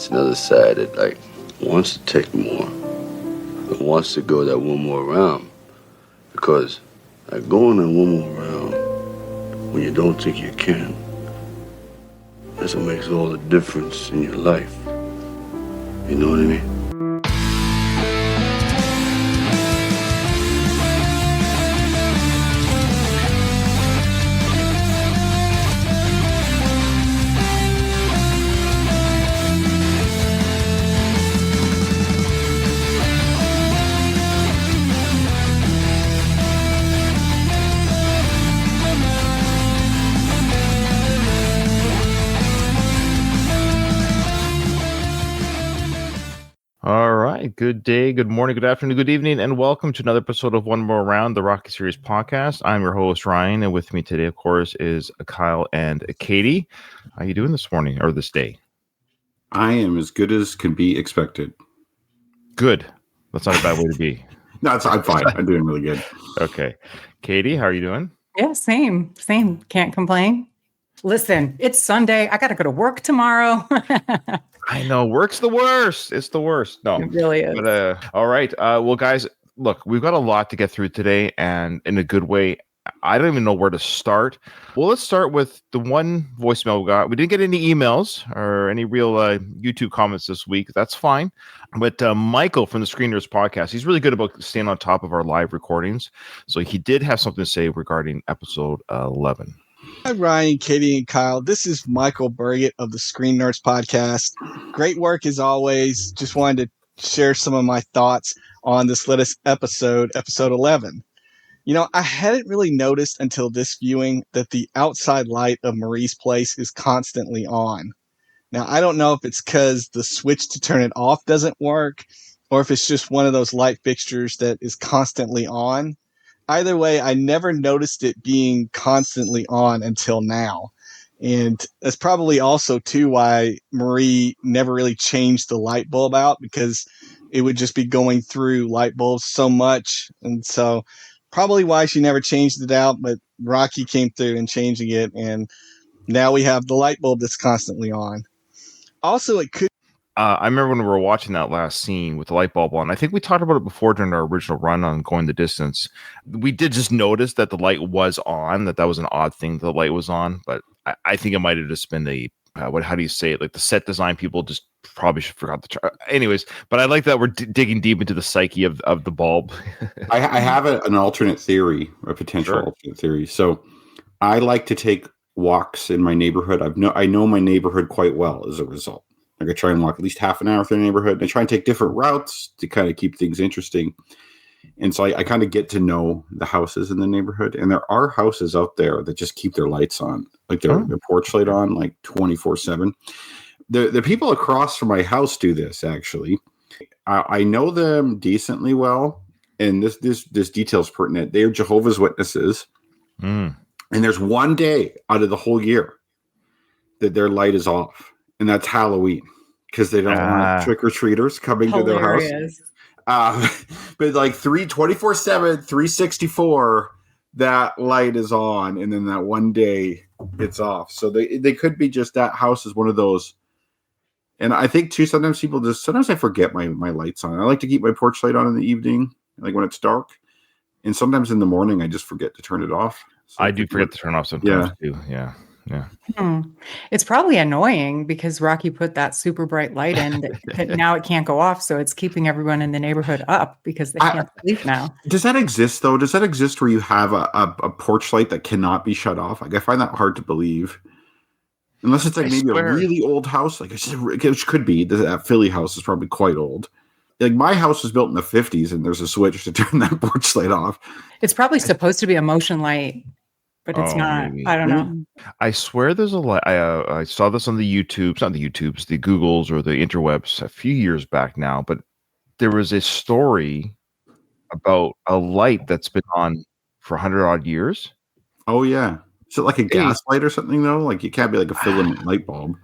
it's another side that like wants to take more, and wants to go that one more round. Because like going that one more round when you don't think you can, that's what makes all the difference in your life. You know what I mean? All right. Good day, good morning, good afternoon, good evening, and welcome to another episode of One More Round, the Rocky Series podcast. I'm your host, Ryan, and with me today, of course, is Kyle and Katie. How you doing this morning or this day? I am as good as can be expected. Good. That's not a bad way to be. No, I'm fine. I'm doing really good. Okay. Katie, how are you doing? Yeah, same. Can't complain. Listen, it's Sunday. I got to go to work tomorrow. I know. Work's the worst. It's the worst. No, it really is. But, all right. Well, guys, look, we've got a lot to get through today, and in a good way. I don't even know where to start. Well, let's start with the one voicemail we got. We didn't get any emails or any real YouTube comments this week. That's fine. But Michael from the Screeners podcast, he's really good about staying on top of our live recordings. So he did have something to say regarding episode 11. Hi, Ryan, Katie, and Kyle. This is Michael Burgett of the Screen Nerds podcast. Great work as always. Just wanted to share some of my thoughts on this latest episode 11. You know, I hadn't really noticed until this viewing that the outside light of Marie's place is constantly on. Now, I don't know if it's because the switch to turn it off doesn't work, or if it's just one of those light fixtures that is constantly on. Either way, I never noticed it being constantly on until now. And that's probably also, too, why Marie never really changed the light bulb out, because it would just be going through light bulbs so much. And so probably why she never changed it out, but Rocky came through and changing it. And now we have the light bulb that's constantly on. Also, it could. I remember when we were watching that last scene with the light bulb on. I think we talked about it before during our original run on Going the Distance. We did just notice that the light was on, that was an odd thing that the light was on. But I think it might have just been how do you say it? Like the set design people just probably forgot the chart. Anyways, but I like that we're digging deep into the psyche of the bulb. I have an alternate theory, a potential alternate theory. So I like to take walks in my neighborhood. I know my neighborhood quite well as a result. Like I try and walk at least half an hour through the neighborhood, and I try and take different routes to kind of keep things interesting. And so I kind of get to know the houses in the neighborhood. And there are houses out there that just keep their lights on, like their porch light on, like 24/7. The people across from my house do this, actually. I know them decently well, and this detail is pertinent. They are Jehovah's Witnesses. And there's one day out of the whole year that their light is off. And that's Halloween, because they don't want trick-or-treaters coming to their house. But like 24/7, 364, that light is on, and then that one day it's off. So they could be just that house is one of those. And I think too, sometimes I forget my lights on. I like to keep my porch light on in the evening, like when it's dark. And sometimes in the morning I just forget to turn it off. So I do forget to turn off sometimes too. Yeah. It's probably annoying because Rocky put that super bright light in that now it can't go off, so it's keeping everyone in the neighborhood up because they can't sleep now. Does that exist though? Does that exist where you have a porch light that cannot be shut off? Like I find that hard to believe, unless it's like maybe a really old house, like which could be. That Philly house is probably quite old. Like my house was built in the 50s, and there's a switch to turn that porch light off. It's probably supposed to be a motion light. But it's not. Maybe. I don't know. I swear there's a light. I saw this on the YouTubes, not the YouTubes, the Googles or the interwebs a few years back now. But there was a story about a light that's been on for 100 odd years. Oh, yeah. Is it like a gas light or something, though? Like it can't be like a filament light bulb.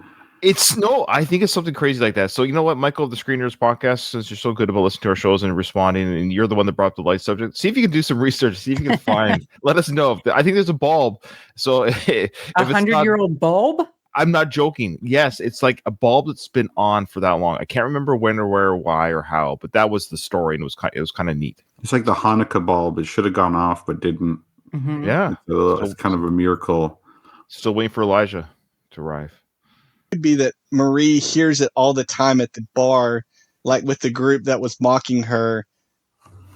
I think it's something crazy like that. So you know what, Michael, the Screeners podcast, since you're so good about listening to our shows and responding, and you're the one that brought up the light subject, see if you can do some research, see if you can find, let us know. I think there's a bulb. So if 100-year-old bulb? I'm not joking. Yes, it's like a bulb that's been on for that long. I can't remember when or where, or why, or how, but that was the story, and it was kind of neat. It's like the Hanukkah bulb. It should have gone off, but didn't. Mhm. Yeah, It's kind of a miracle. Still waiting for Elijah to arrive. It could be that Marie hears it all the time at the bar, like with the group that was mocking her,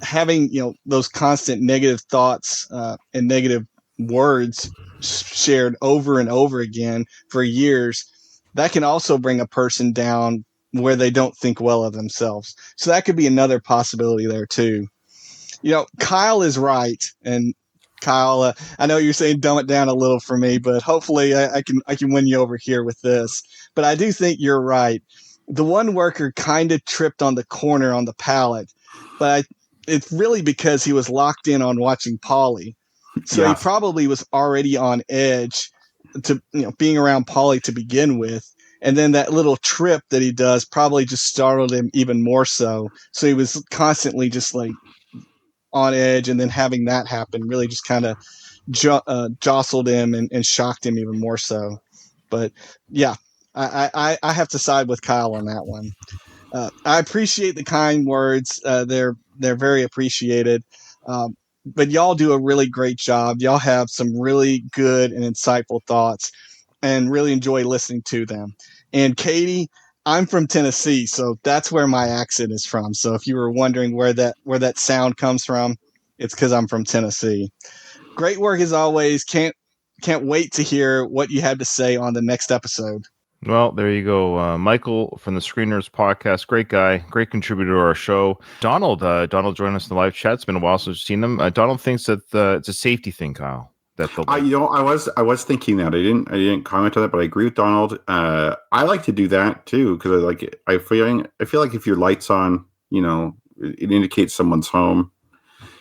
having those constant negative thoughts and negative words shared over and over again for years. That can also bring a person down where they don't think well of themselves. So that could be another possibility there too. Kyle is right, and Kyle, I know you're saying dumb it down a little for me, but hopefully I can win you over here with this. But I do think you're right. The one worker kind of tripped on the corner on the pallet, but it's really because he was locked in on watching Paulie. So he probably was already on edge to being around Paulie to begin with. And then that little trip that he does probably just startled him even more so. So he was constantly just like on edge, and then having that happen really just kind of jostled him and shocked him even more so. But yeah, I have to side with Kyle on that one. I appreciate the kind words. They're very appreciated. But y'all do a really great job. Y'all have some really good and insightful thoughts, and really enjoy listening to them. And Katie, I'm from Tennessee, so that's where my accent is from. So if you were wondering where that sound comes from, it's because I'm from Tennessee. Great work as always. Can't wait to hear what you have to say on the next episode. Well, there you go. Michael from the Screeners podcast. Great guy. Great contributor to our show. Donald joined us in the live chat. It's been a while since we've seen him. Donald thinks that it's a safety thing, Kyle. I was thinking that. I didn't comment on that, but I agree with Donald. I like to do that too, because I feel like if your light's on, it indicates someone's home.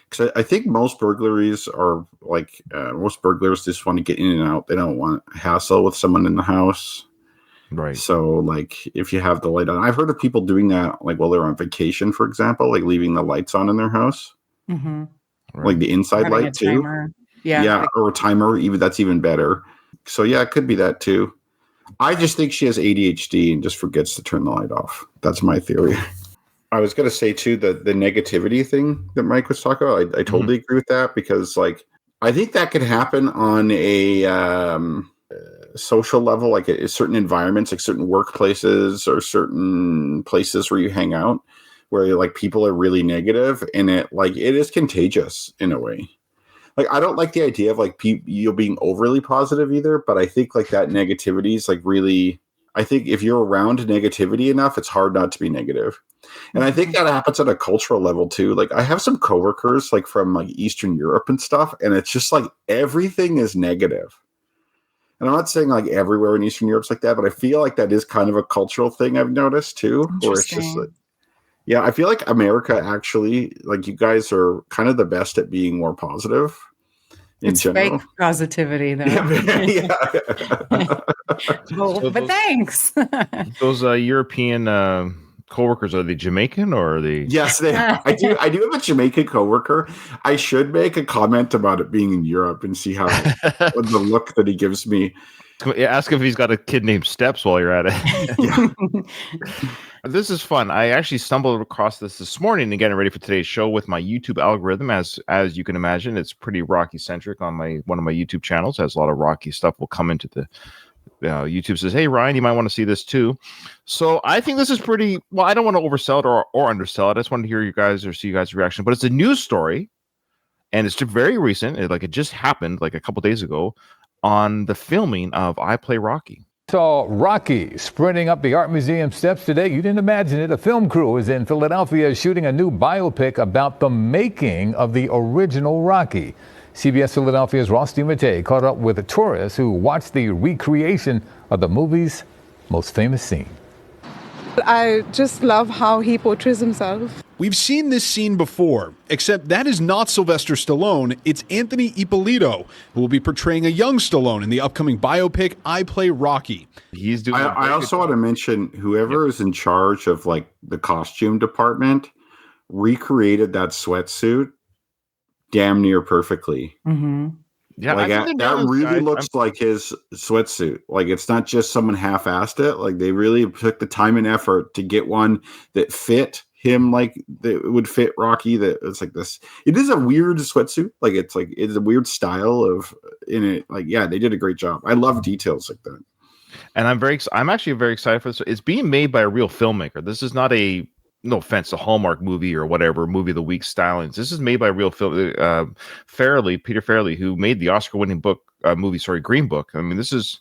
Because I think most burglaries are like most burglars just want to get in and out. They don't want hassle with someone in the house. Right. So like if you have the light on, I've heard of people doing that like while they're on vacation, for example, like leaving the lights on in their house. Mm-hmm. Right. Like the inside Having light too. Timer. Yeah. Or a timer, that's even better. So yeah, it could be that too. I just think she has ADHD and just forgets to turn the light off. That's my theory. I was going to say too, the negativity thing that Mike was talking about. I totally agree with that, because like I think that could happen on a social level, like at certain environments, like certain workplaces or certain places where you hang out, where like people are really negative, and it is contagious in a way. Like, I don't like the idea of like you being overly positive either, but I think like that negativity is like really, I think if you're around negativity enough, it's hard not to be negative. And I think that happens at a cultural level too. Like I have some coworkers like from like Eastern Europe and stuff, and it's just like everything is negative. And I'm not saying like everywhere in Eastern Europe's like that, but I feel like that is kind of a cultural thing I've noticed too, where it's just like, yeah, I feel like America actually, like you guys are kind of the best at being more positive. It's general. Fake positivity, though. But thanks. Those European coworkers, are they Jamaican or are they? Yes, they are. I do have a Jamaican coworker. I should make a comment about it being in Europe and see how the look that he gives me. Ask if he's got a kid named Steps while you're at it. Yeah. This is fun. I actually stumbled across this morning and getting ready for today's show with my YouTube algorithm. As you can imagine, it's pretty Rocky centric on one of my YouTube channels. It has a lot of Rocky stuff. Will come into the YouTube says, "Hey Ryan, you might want to see this too." So I think this is pretty. Well, I don't want to oversell it or undersell it. I just want to hear you guys or see you guys' reaction. But it's a news story, and it's very recent. It just happened like a couple days ago on the filming of I Play Rocky. Saw Rocky sprinting up the Art Museum steps today. You didn't imagine it. A film crew is in Philadelphia shooting a new biopic about the making of the original Rocky. CBS Philadelphia's Ross DiMattei caught up with tourists who watched the recreation of the movie's most famous scene. I just love how he portrays himself. We've seen this scene before, except that is not Sylvester Stallone. It's Anthony Ippolito, who will be portraying a young Stallone in the upcoming biopic, I Play Rocky. He's doing. I also want to mention whoever is in charge of like the costume department recreated that sweatsuit damn near perfectly. Mm-hmm. Yeah, Like I think they that nailed this, really guys. looks like his sweatsuit. Like it's not just someone half-assed it. Like they really took the time and effort to get one that fit him, like that would fit Rocky. That it's like this. It is a weird sweatsuit. Like it's a weird style of in it. Like yeah, they did a great job. I love details like that. And I'm actually very excited for this. It's being made by a real filmmaker. This is not a, no offense, a Hallmark movie or whatever, movie of the week stylings. This is made by a real film. Peter Farrelly, who made the Oscar-winning movie, Green Book. I mean, this is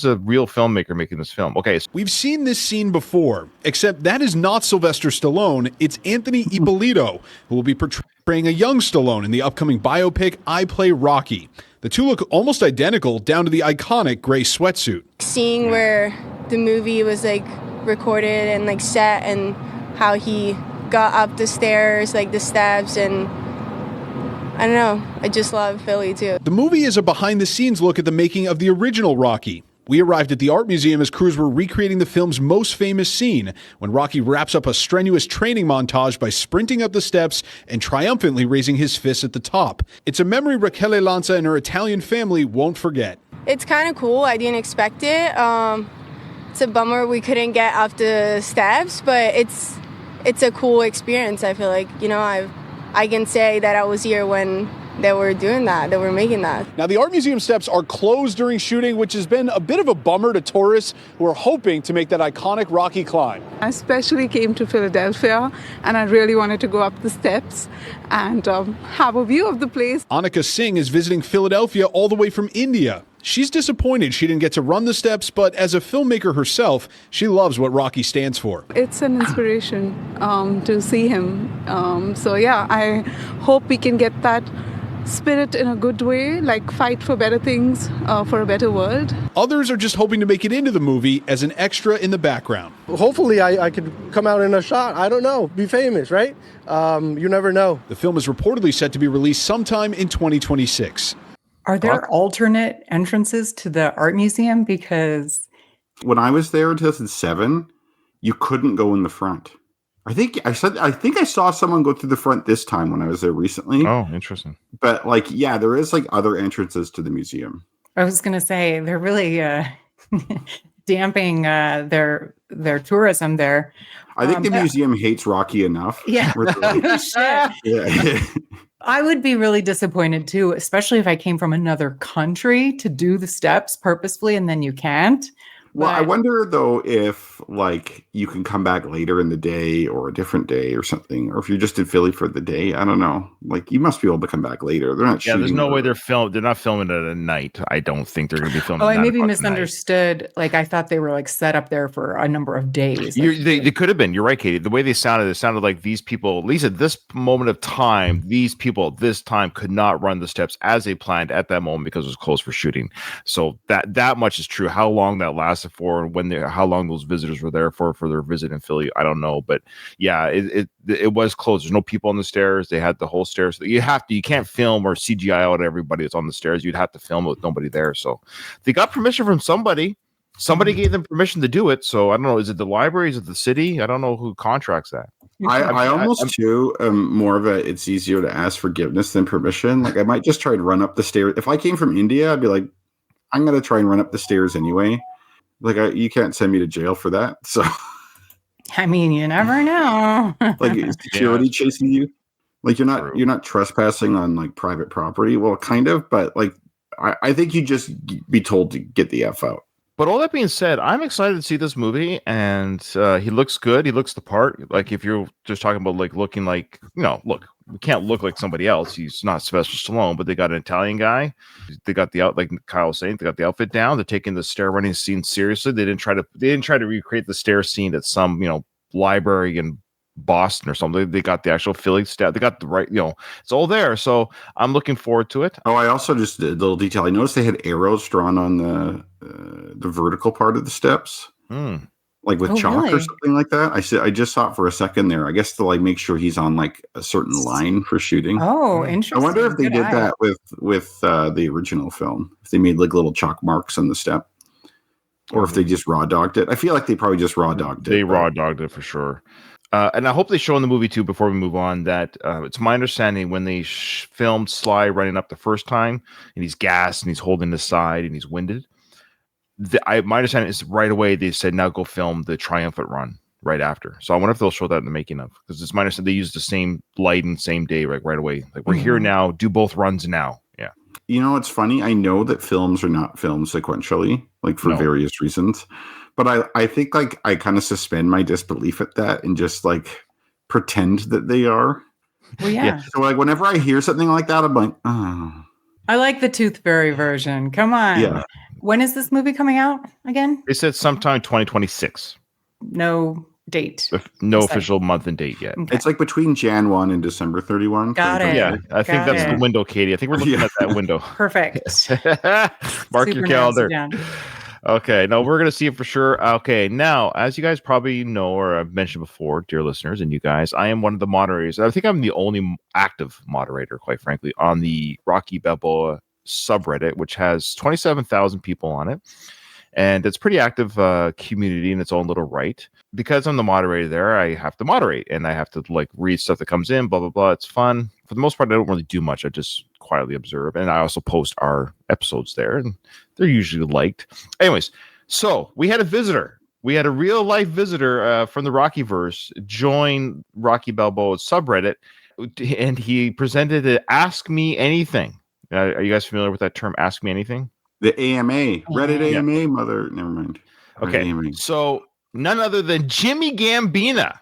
a real filmmaker making this film. Okay, so We've seen this scene before, except that is not Sylvester Stallone. It's Anthony Ippolito, who will be portraying a young Stallone in the upcoming biopic, I Play Rocky. The two look almost identical down to the iconic gray sweatsuit. Seeing where the movie was like recorded and like set and how he got up the stairs, like the steps, and I don't know, I just love Philly too. The movie is a behind-the-scenes look at the making of the original Rocky. We arrived at the art museum as crews were recreating the film's most famous scene, when Rocky wraps up a strenuous training montage by sprinting up the steps and triumphantly raising his fist at the top. It's a memory Rachele Lanza and her Italian family won't forget. It's kind of cool. I didn't expect it. It's a bummer we couldn't get up the steps, but it's a cool experience. I feel like, I can say that I was here when they were doing that, they were making that. Now, the art museum steps are closed during shooting, which has been a bit of a bummer to tourists who are hoping to make that iconic Rocky climb. I especially came to Philadelphia and I really wanted to go up the steps and have a view of the place. Annika Singh is visiting Philadelphia all the way from India. She's disappointed she didn't get to run the steps, but as a filmmaker herself, she loves what Rocky stands for. It's an inspiration to see him. So yeah, I hope we can get that spirit in a good way, like fight for better things, for a better world. Others are just hoping to make it into the movie as an extra in the background. Hopefully I could come out in a shot. I don't know. Be famous, right? You never know. The film is reportedly set to be released sometime in 2026. Are there alternate entrances to the art museum? Because When I was there in 2007, you couldn't go in the front. I think I saw someone go through the front this time when I was there recently. Oh, interesting. But there is other entrances to the museum. I was going to say they're really damping their tourism there. I think the museum hates Rocky enough. Yeah. Oh, shit. Yeah. I would be really disappointed too, especially if I came from another country to do the steps purposefully and then you can't. Well, I wonder though if you can come back later in the day or a different day or something, or if you're just in Philly for the day. I don't know. You must be able to come back later. They're not. Yeah, shooting there's no way they're not filming it at night. I don't think they're going to be filming. Oh, I maybe misunderstood. I thought they were set up there for a number of days. They could have been. You're right, Katie. The way they sounded, it sounded like these people, at least at this moment of time, these people at this time could not run the steps as they planned at that moment because it was closed for shooting. So that much is true. How long that lasted for, and how long those visitors were there for their visit in Philly, I don't know. But yeah, it was closed. There's no people on the stairs. They had the whole stairs. You can't film or CGI out everybody that's on the stairs. You'd have to film it with nobody there. So they got permission from somebody. Somebody gave them permission to do it. So I don't know. Is it the library? Is it the city? I don't know who contracts that. I almost too more of it's easier to ask forgiveness than permission. I might just try and run up the stairs. If I came from India, I'd be like, I'm going to try and run up the stairs anyway. You can't send me to jail for that. So, I mean, you never know. Security chasing you. You're not trespassing on private property. Well, kind of, but I think you just be told to get the F out. But all that being said, I'm excited to see this movie, and he looks good. He looks the part. If you're just talking about looking look, we can't look like somebody else. He's not Sylvester Stallone, but they got an Italian guy. They got like Kyle was saying, they got the outfit down. They're taking the stair running scene seriously. They didn't try to recreate the stair scene at some library in Boston or something. They got the actual Philly stair. They got the right, it's all there. So I'm looking forward to it. Oh, I also just did a little detail. I noticed they had arrows drawn on the vertical part of the steps. With chalk or something like that. I just saw it for a second there. I guess to make sure he's on a certain line for shooting. Oh, interesting. I wonder if they did that with the original film. If they made little chalk marks on the step, or if they just raw dogged it. I feel like they probably just raw dogged it. They raw dogged it for sure. And I hope they show in the movie too, before we move on, that it's my understanding when they filmed Sly running up the first time and he's gassed and he's holding his side and he's winded. My understanding is right away they said, now go film the triumphant run right after. So I wonder if they'll show that in the making of, because it's my understanding they used the same lighting, same day, right away. Like, we're here now, do both runs now. Yeah. You know, it's funny. I know that films are not filmed sequentially, like for various reasons. But I think like I kind of suspend my disbelief at that and just like pretend that they are. Well, yeah. So like whenever I hear something like that, I'm like, oh. I like the Tooth Fairy version. Come on. Yeah. When is this movie coming out again? They said sometime 2026. No date. No official month and date yet. Okay. It's like between Jan 1 and December 31. Got it. Yeah, I think that's the window, Katie. I think we're looking at that window. Perfect. Mark your calendar. Okay, no, we're going to see it for sure. Okay, now, as you guys probably know, or I've mentioned before, dear listeners and you guys, I am one of the moderators. I think I'm the only active moderator, quite frankly, on the Rocky Balboa subreddit, which has 27,000 people on it. And it's pretty active community in its own little right. Because I'm the moderator there, I have to moderate and I have to like read stuff that comes in, blah, blah, blah. It's fun. For the most part, I don't really do much. I just quietly observe. And I also post our episodes there, and they're usually liked. Anyways, so we had a visitor. We had a real life visitor from the Rockyverse join Rocky Balboa's subreddit, and he presented an Ask Me Anything. Are you guys familiar with that term, Ask Me Anything? The AMA, Reddit AMA, mother. Never mind. Okay, so none other than Jimmy Gambina.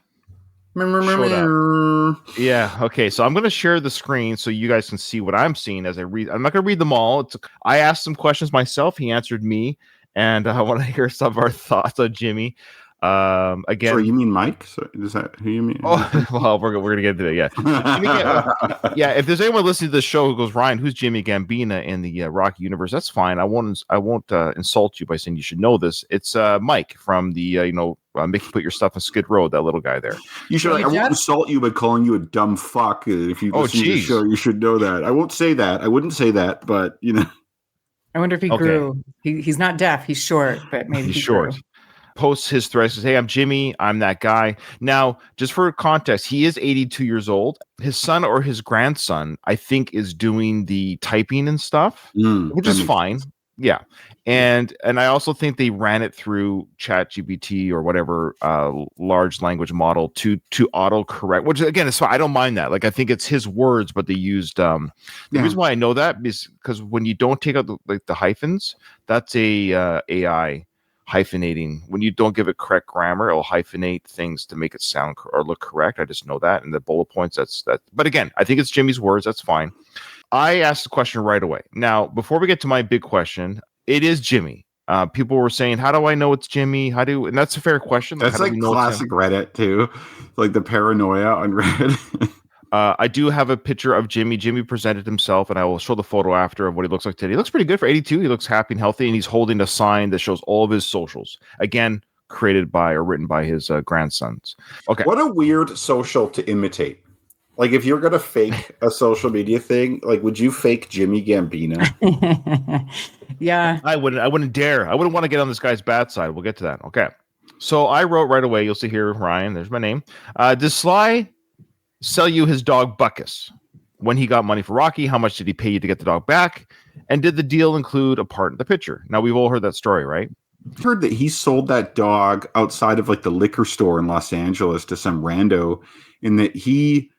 Yeah. Okay. So I'm going to share the screen so you guys can see what I'm seeing as I read. I'm not going to read them all. I asked some questions myself. He answered me, and I want to hear some of our thoughts on Jimmy. Again, sorry, you mean Mike? So is that who you mean? Oh, well, we're gonna get into that. Yeah. Yeah. If there's anyone listening to the show who goes, Ryan, who's Jimmy Gambina in the Rocky universe? That's fine. I won't insult you by saying you should know this. It's Mike from the Make You Put Your Stuff on Skid Row. That little guy there. You should. I won't insult you by calling you a dumb fuck. If you listen to the show, you should know that. I won't say that. I wouldn't say that, but you know. I wonder if he grew. He's not deaf. He's short, but maybe he's short. Grew. Posts his thread, says, hey, I'm Jimmy. I'm that guy. Now, just for context, he is 82 years old. His son or his grandson, I think, is doing the typing and stuff, which is fine. Yeah. And I also think they ran it through ChatGPT or whatever large language model to auto correct, which again is fine. I don't mind that. Like, I think it's his words, but they used the reason why I know that is because when you don't take out the hyphens, that's a AI hyphenating. When you don't give it correct grammar, it'll hyphenate things to make it sound or look correct. I just know that. And the bullet points, that's that. But again, I think it's Jimmy's words. That's fine. I asked the question right away. Now, before we get to my big question, it is Jimmy. People were saying, how do I know it's Jimmy? And that's a fair question. That's like classic Reddit too. Like the paranoia on Reddit. I do have a picture of Jimmy. Jimmy presented himself, and I will show the photo after of what he looks like today. He looks pretty good for 82. He looks happy and healthy, and he's holding a sign that shows all of his socials. Again, created by or written by his grandsons. Okay. What a weird social to imitate. Like, if you're going to fake a social media thing, like, would you fake Jimmy Gambina? Yeah. I wouldn't dare. I wouldn't want to get on this guy's bad side. We'll get to that. Okay. So I wrote right away. You'll see here, Ryan. There's my name. Does Sly sell you his dog Butkus? When he got money for Rocky, how much did he pay you to get the dog back? And did the deal include a part in the picture? Now, we've all heard that story, right? I've heard that he sold that dog outside of like the liquor store in Los Angeles to some rando, and that he,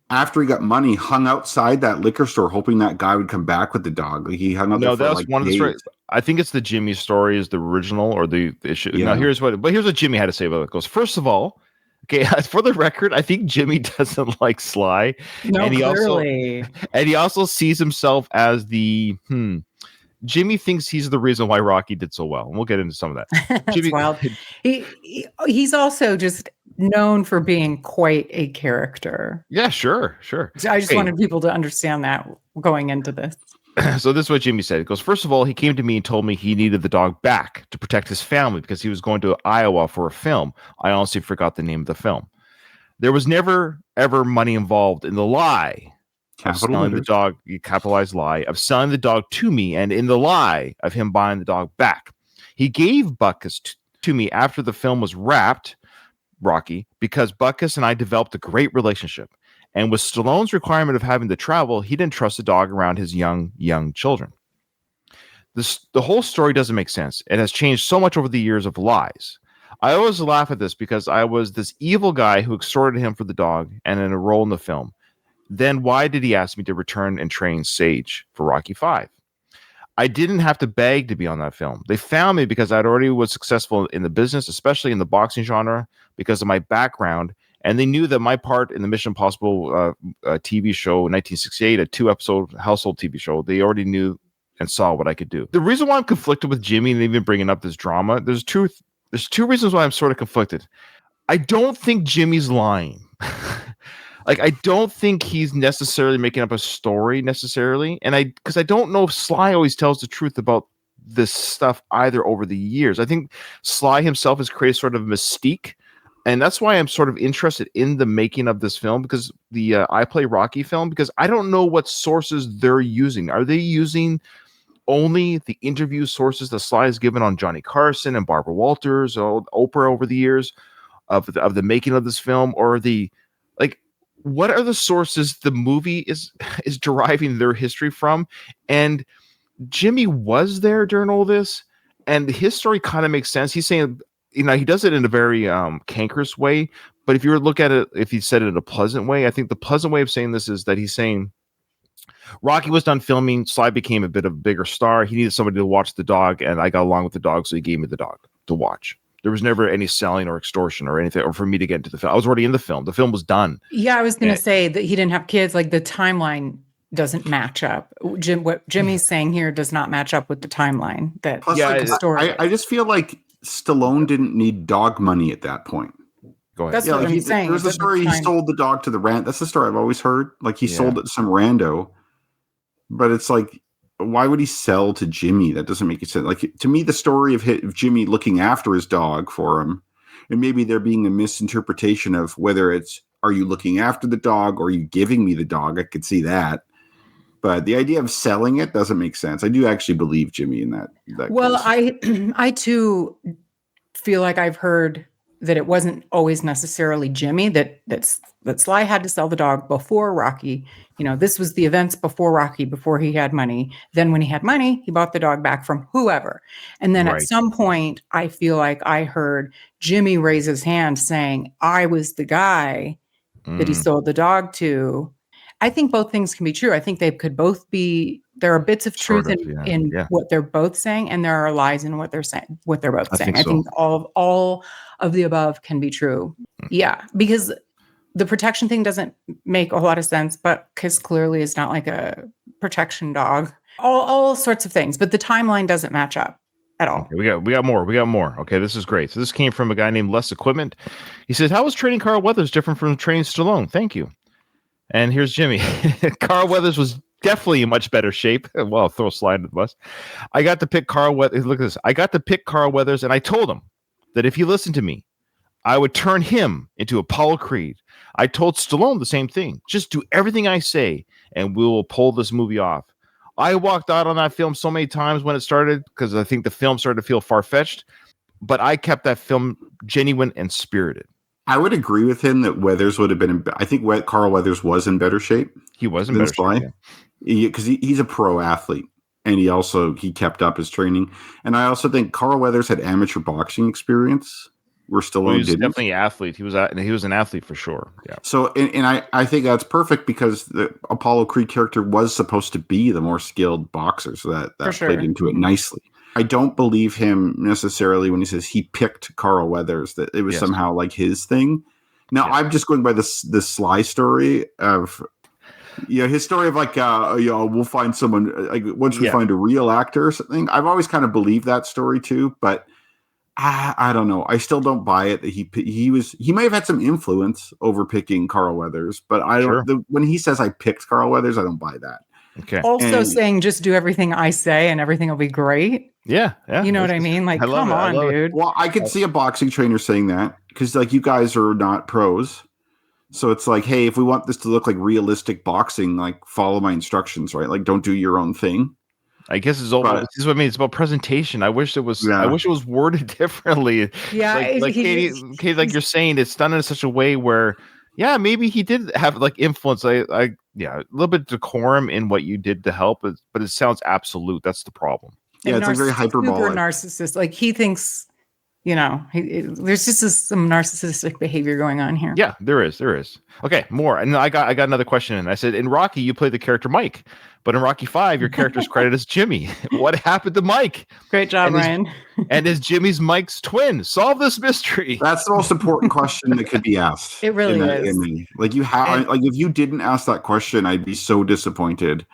after he got money, hung outside that liquor store hoping that guy would come back with the dog. Like, he hung out there for that's like one days. of the stories. I think it's the Jimmy story is the original or the issue. Yeah. Now, here's what Jimmy had to say about it. It goes, first of all, okay, for the record, I think Jimmy doesn't like Sly. No, and clearly. He also sees himself as the Jimmy thinks he's the reason why Rocky did so well. And we'll get into some of that. That's Jimmy, wild. He's also just known for being quite a character. Yeah, sure. So I just wanted people to understand that going into this. So this is what Jimmy said. He goes, first of all, he came to me and told me he needed the dog back to protect his family because he was going to Iowa for a film. I honestly forgot the name of the film. There was never, ever money involved in the lie of selling the dog, you capitalized lie, of selling the dog to me and in the lie of him buying the dog back. He gave Butkus to me after the film was wrapped, Rocky because Butkus and I developed a great relationship. And with Stallone's requirement of having to travel, he didn't trust the dog around his young children. The whole story doesn't make sense. It has changed so much over the years of lies. I always laugh at this because I was this evil guy who extorted him for the dog and in a role in the film. Then why did he ask me to return and train Sage for Rocky 5? I didn't have to beg to be on that film. They found me because I'd already was successful in the business, especially in the boxing genre, because of my background. And they knew that my part in the Mission Impossible TV show in 1968, a 2-episode household TV show, they already knew and saw what I could do. The reason why I'm conflicted with Jimmy and even bringing up this drama, there's two reasons why I'm sort of conflicted. I don't think Jimmy's lying. Like, I don't think he's necessarily making up a story necessarily. And because I don't know if Sly always tells the truth about this stuff either over the years. I think Sly himself has created sort of mystique. And that's why I'm sort of interested in the making of this film, because the I Play Rocky film, because I don't know what sources they're using. Are they using only the interview sources that Sly has given on Johnny Carson and Barbara Walters or Oprah over the years of the making of this film? Or what are the sources the movie is deriving their history from? And Jimmy was there during all this, and his story kind of makes sense. He's saying, he does it in a very cankerous way, but if you were to look at it, if he said it in a pleasant way, I think the pleasant way of saying this is that he's saying Rocky was done filming, Sly became a bit of a bigger star. He needed somebody to watch the dog, and I got along with the dog, so he gave me the dog to watch. There was never any selling or extortion or anything, or for me to get into the film. I was already in the film. The film was done. Yeah, I was going to say that he didn't have kids. Like, the timeline doesn't match up. What Jimmy's saying here does not match up with the timeline. The story. I just feel like Stallone didn't need dog money at that point. Go ahead. That's what I'm saying. There's a story he sold the dog to the rant. That's the story I've always heard. Like, he sold it to some rando. But it's like, why would he sell to Jimmy? That doesn't make sense. Like, to me, the story of Jimmy looking after his dog for him, and maybe there being a misinterpretation of whether it's, are you looking after the dog or are you giving me the dog? I could see that. But the idea of selling it doesn't make sense. I do actually believe Jimmy in that well, case. I too feel like I've heard that it wasn't always necessarily Jimmy, that Sly had to sell the dog before Rocky. This was the events before Rocky, before he had money. Then when he had money, he bought the dog back from whoever. And then at some point, I feel like I heard Jimmy raise his hand saying, I was the guy that he sold the dog to. I think both things can be true. I think they could both be, there are bits of truth in what they're both saying, and there are lies in what they're saying, what they're both saying. I think all of the above can be true. Yeah, because the protection thing doesn't make a lot of sense, but because clearly it's not like a protection dog. All sorts of things, but the timeline doesn't match up at all. Okay, we got more. Okay, this is great. So this came from a guy named Les Equipment. He says, how was training Carl Weathers different from training Stallone? Thank you. And here's Jimmy. Carl Weathers was definitely in much better shape. Well, throw a slide into the bus. I got to pick Carl Weathers. Look at this. I got to pick Carl Weathers, and I told him that if he listened to me, I would turn him into Apollo Creed. I told Stallone the same thing. Just do everything I say, and we will pull this movie off. I walked out on that film so many times when it started because I think the film started to feel far-fetched, but I kept that film genuine and spirited. I would agree with him that Weathers would have been. I think Carl Weathers was in better shape. He was in better shape because he's a pro athlete, and he kept up his training. And I also think Carl Weathers had amateur boxing experience. Where Stallone he was didn't. Definitely an athlete. He was an athlete for sure. Yeah. So and I think that's perfect because the Apollo Creed character was supposed to be the more skilled boxer, so that played into it nicely. I don't believe him necessarily when he says he picked Carl Weathers, that it was somehow like his thing. Now I'm just going by this Sly story of his story of like we'll find someone like once we find a real actor or something. I've always kind of believed that story too, but I don't know. I still don't buy it that he may have had some influence over picking Carl Weathers, but I don't. When he says I picked Carl Weathers, I don't buy that. Okay. Also saying just do everything I say and everything will be great. Yeah. You know what I mean? Like, come on, dude. Well, I could see a boxing trainer saying that because like you guys are not pros. So it's like, hey, if we want this to look like realistic boxing, like follow my instructions, right? Like don't do your own thing. I guess it's all. This is what I mean. It's about presentation. I wish it was. Yeah. I wish it was worded differently. Yeah, like Katie, like you're saying, it's done in such a way where, yeah, maybe he did have like influence. Yeah, a little bit of decorum in what you did to help, but it sounds absolute. That's the problem. Yeah, it's like very hyperbolic. Super narcissist. Like he thinks, there's just some narcissistic behavior going on here. Yeah, there is. Okay, more. And I got another question. And I said, in Rocky, you play the character Mike, but in Rocky 5, your character's credited as Jimmy. What happened to Mike? Great job, Ryan. And is Jimmy's Mike's twin? Solve this mystery. That's the most important question that could be asked. It really is. Like you have, like if you didn't ask that question, I'd be so disappointed.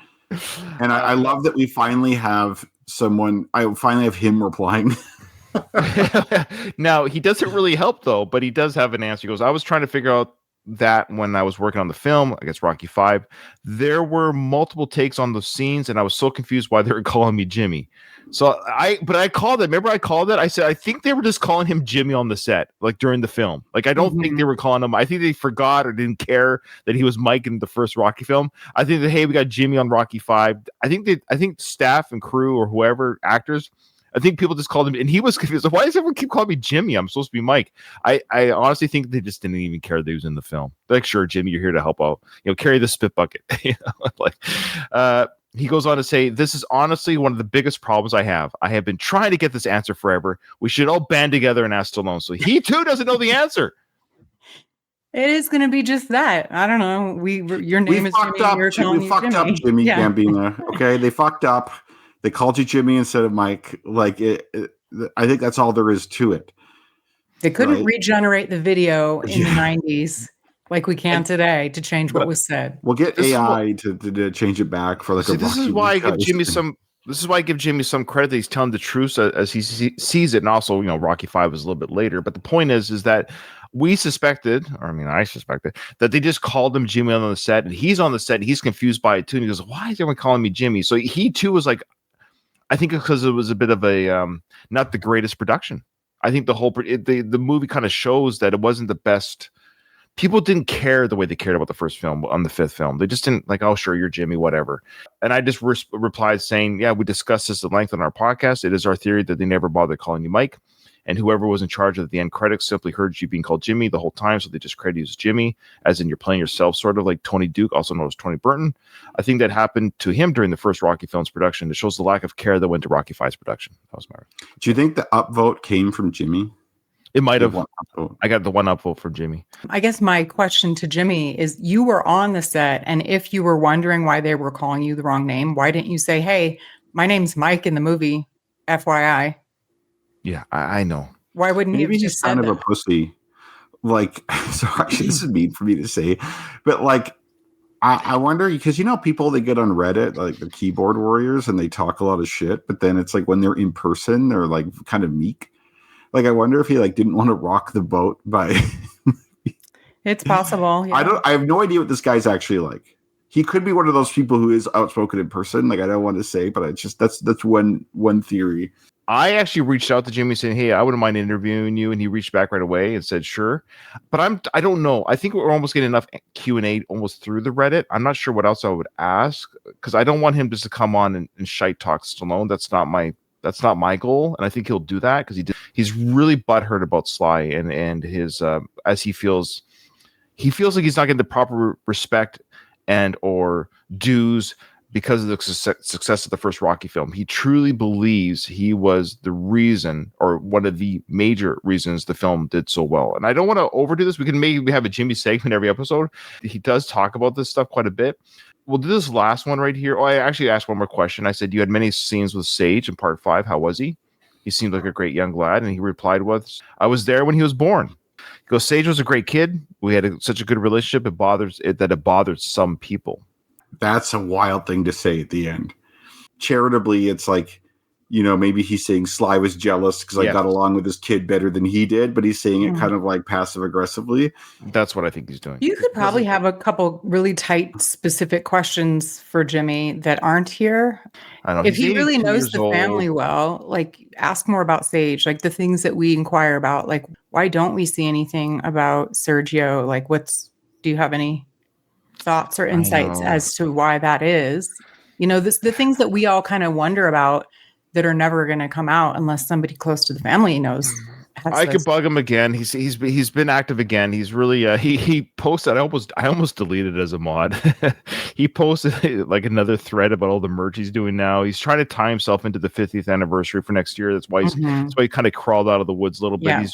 And I love that we finally have someone. I finally have him replying. Now he doesn't really help though, but he does have an answer. He goes, I was trying to figure out that when I was working on the film, I guess Rocky 5, there were multiple takes on the scenes, and I was so confused why they were calling me Jimmy. So I called it. Remember, I called it. I said I think they were just calling him Jimmy on the set, like during the film. Like I don't think they were calling him. I think they forgot or didn't care that he was Mike in the first Rocky film. I think that hey, we got Jimmy on Rocky 5. I think staff and crew or whoever actors. I think people just called him, and he was confused. Why does everyone keep calling me Jimmy? I'm supposed to be Mike. I honestly think they just didn't even care that he was in the film. They're like, sure, Jimmy, you're here to help out. Carry the spit bucket. He goes on to say, this is honestly one of the biggest problems I have. I have been trying to get this answer forever. We should all band together and ask Stallone. So he too doesn't know the answer. It is going to be just that. I don't know. Your name is Jimmy. We fucked up Jimmy Gambina. Okay, they fucked up. They called you Jimmy instead of Mike. Like I think that's all there is to it. They couldn't regenerate the video in the 90s like we can today to change what was said. We'll get AI to change it back for like a. This is why I give Jimmy some. This is why I give Jimmy some credit that he's telling the truth as he sees it, and also Rocky 5 was a little bit later. But the point is that we suspected, or I mean, I suspected that they just called him Jimmy on the set, and he's on the set, and he's confused by it too. And he goes, "Why is everyone calling me Jimmy?" So he too was like. I think because it was a bit of a not the greatest production. I think the movie kind of shows that it wasn't the best. People didn't care the way they cared about the first film on the fifth film. They just didn't like, oh, sure, you're Jimmy, whatever. And I just replied saying, yeah, we discussed this at length on our podcast. It is our theory that they never bothered calling you Mike. And whoever was in charge of the end credits simply heard you being called Jimmy the whole time. So they just credit you as Jimmy, as in you're playing yourself, sort of like Tony Duke, also known as Tony Burton. I think that happened to him during the first Rocky film's production. It shows the lack of care that went to Rocky 5's production. That was my. Do you think the upvote came from Jimmy? It might have. I got the one upvote from Jimmy. I guess my question to Jimmy is, you were on the set, and if you were wondering why they were calling you the wrong name, why didn't you say, hey, my name's Mike in the movie, FYI? Yeah, I know. Why wouldn't you have just said kind of that? a pussy? Like, sorry, this is mean for me to say, but like, I wonder because people they get on Reddit like the keyboard warriors and they talk a lot of shit, but then it's like when they're in person they're like kind of meek. Like, I wonder if he like didn't want to rock the boat by. It's possible. Yeah. I have no idea what this guy's actually like. He could be one of those people who is outspoken in person. Like, I don't want to say, but I just that's one theory. I actually reached out to Jimmy saying, hey, I wouldn't mind interviewing you. And he reached back right away and said, sure. But I don't know. I think we're almost getting enough Q&A almost through the Reddit. I'm not sure what else I would ask because I don't want him just to come on and shite talk Stallone. That's not my goal. And I think he'll do that because he's really butthurt about Sly and his, as he feels like he's not getting the proper respect and or dues because of the success of the first Rocky film. He truly believes he was the reason or one of the major reasons the film did so well. And I don't want to overdo this. We can maybe have a Jimmy segment every episode. He does talk about this stuff quite a bit. We'll do this last one right here. Oh, I actually asked one more question. I said, you had many scenes with Sage in part 5. How was he? He seemed like a great young lad. And he replied with, I was there when he was born. He goes, Sage was a great kid. We had such a good relationship. It bothered some people. That's a wild thing to say at the end. Charitably, it's like, maybe he's saying Sly was jealous because I got along with his kid better than he did, but he's saying it kind of like passive aggressively. That's what I think he's doing. You could probably have a couple really tight, specific questions for Jimmy that aren't here. I know. If he really knows the family well, like ask more about Sage, like the things that we inquire about, like why don't we see anything about Sergio? Like do you have any thoughts or insights as to why that is? the things that we all kind of wonder about that are never going to come out unless somebody close to the family knows. I could bug him again. He's been active again. He's really he posted. I almost deleted it as a mod. He posted like another thread about all the merch he's doing now. He's trying to tie himself into the 50th anniversary for next year. That's why he kind of crawled out of the woods a little bit. Yeah.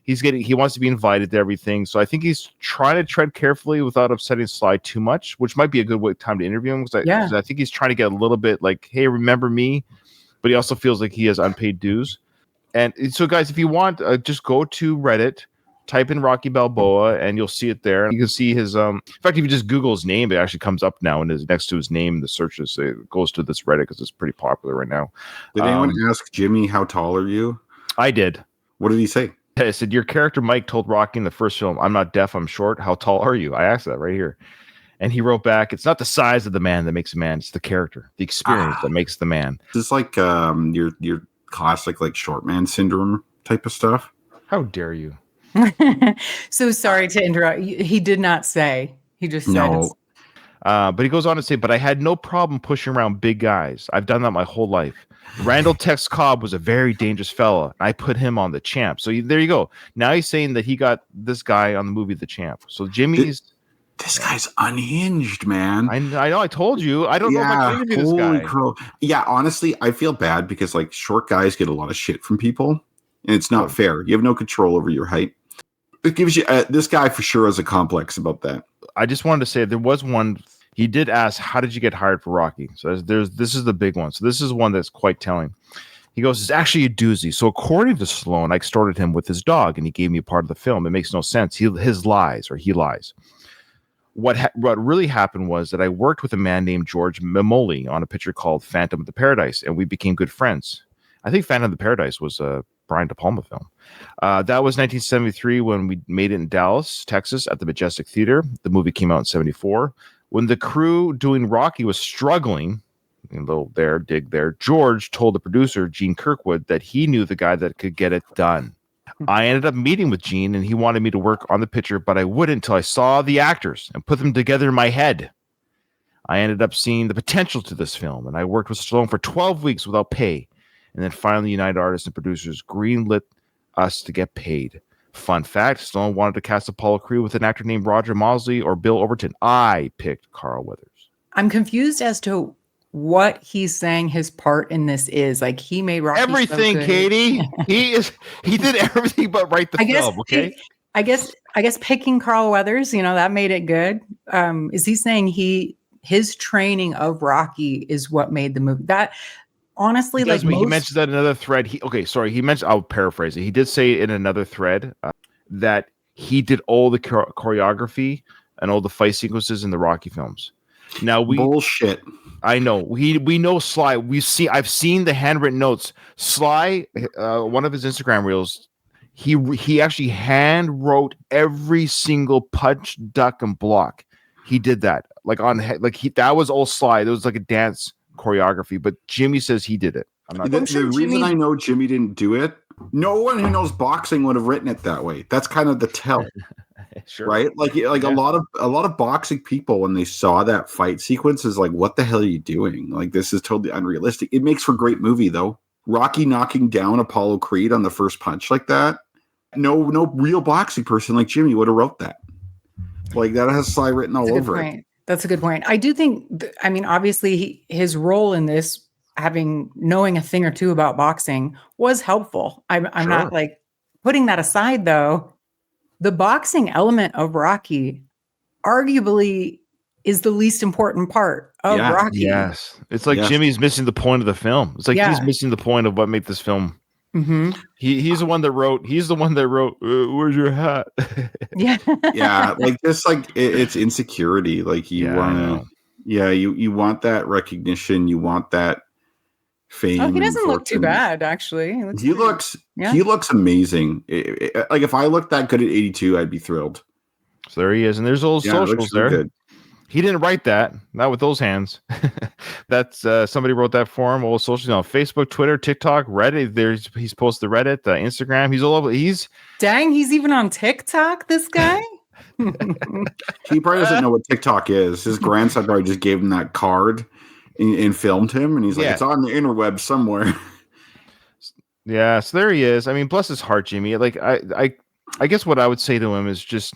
He wants to be invited to everything. So I think he's trying to tread carefully without upsetting Sly too much, which might be a good time to interview him because I think he's trying to get a little bit like, hey, remember me? But he also feels like he has unpaid dues. And so, guys, if you want, just go to Reddit, type in Rocky Balboa, and you'll see it there. You can see his. In fact, if you just Google his name, it actually comes up now, and is next to his name, the searches it goes to this Reddit because it's pretty popular right now. Did anyone ask Jimmy how tall are you? I did. What did he say? I said, your character Mike told Rocky in the first film, "I'm not deaf, I'm short. How tall are you?" I asked that right here. And he wrote back, "It's not the size of the man that makes a man; it's the character, the experience that makes the man." This is like your classic like short man syndrome type of stuff. How dare you? So sorry to interrupt. He did not say. He just said. No. But he goes on to say, "But I had no problem pushing around big guys. I've done that my whole life. Randall Tex Cobb was a very dangerous fella. I put him on The Champ." So there you go. Now he's saying that he got this guy on the movie The Champ. So Jimmy's. This guy's unhinged, man. I know. I told you. I don't know if I can interview this guy. Crow. Yeah, honestly, I feel bad because like short guys get a lot of shit from people, and it's not fair. You have no control over your height. It gives you this guy for sure has a complex about that. I just wanted to say there was one. He did ask, "How did you get hired for Rocky?" So this is the big one. So this is one that's quite telling. He goes, "It's actually a doozy. So according to Stallone, I extorted him with his dog, and he gave me a part of the film. It makes no sense. He lies. What really happened was that I worked with a man named George Memoli on a picture called Phantom of the Paradise, and we became good friends. I think Phantom of the Paradise was a Brian De Palma film. That was 1973 when we made it in Dallas, Texas at the Majestic Theater. The movie came out in 74. When the crew doing Rocky was struggling, a little dig there, George told the producer, Gene Kirkwood, that he knew the guy that could get it done. I ended up meeting with Gene, and he wanted me to work on the picture, but I wouldn't until I saw the actors and put them together in my head. I ended up seeing the potential to this film, and I worked with Stallone for 12 weeks without pay. And then finally, United Artists and Producers greenlit us to get paid. Fun fact, Stallone wanted to cast Apollo Creed with an actor named Roger Mosley or Bill Overton. I picked Carl Weathers. I'm confused as to what he's saying his part in this is. Like, he made Rocky everything, so Katie. He did everything but write the film. Okay. I guess picking Carl Weathers, that made it good. Is he saying his training of Rocky is what made the movie? That honestly, he mentions that in another thread. He mentioned. I'll paraphrase it. He did say in another thread that he did all the choreography and all the fight sequences in the Rocky films. Now bullshit. I know we know Sly. I've seen the handwritten notes. Sly, one of his Instagram reels, he actually hand wrote every single punch, duck, and block. He did that that was all Sly. It was like a dance choreography. But Jimmy says he did it. The reason I know Jimmy didn't do it. No one who knows boxing would have written it that way. That's kind of the tell. Sure. Right? A lot of boxing people, when they saw that fight sequence, is like, what the hell are you doing? Like, this is totally unrealistic. It makes for a great movie though. Rocky knocking down Apollo Creed on the first punch like that. No real boxing person like Jimmy would have wrote that. Like, that has Sly written all over it. That's a good point. I do think, obviously his role in this, knowing a thing or two about boxing, was helpful. I'm not like putting that aside though. The boxing element of Rocky arguably is the least important part of Rocky. Yes. It's like Jimmy's missing the point of the film. It's like he's missing the point of what made this film. Mm-hmm. He's the one that wrote, where's your hat? Yeah. Yeah. Like this, it's insecurity. Like you want that recognition. You want that fame. Oh, he doesn't look too bad, actually. He looks amazing. Like, if I looked that good at 82, I'd be thrilled. So there he is, and there's those socials there. Good. He didn't write that, not with those hands. That's somebody wrote that for him. All socials on Facebook, Twitter, TikTok, Reddit. He's posted to Reddit, Instagram. He's all over. He's even on TikTok. This guy. He probably doesn't know what TikTok is. His grandson probably just gave him that card. and filmed him, and he's like, Yeah. it's on the interweb somewhere. Yeah, so there he is. I mean, bless his heart, Jimmy. Like I guess what I would say to him is just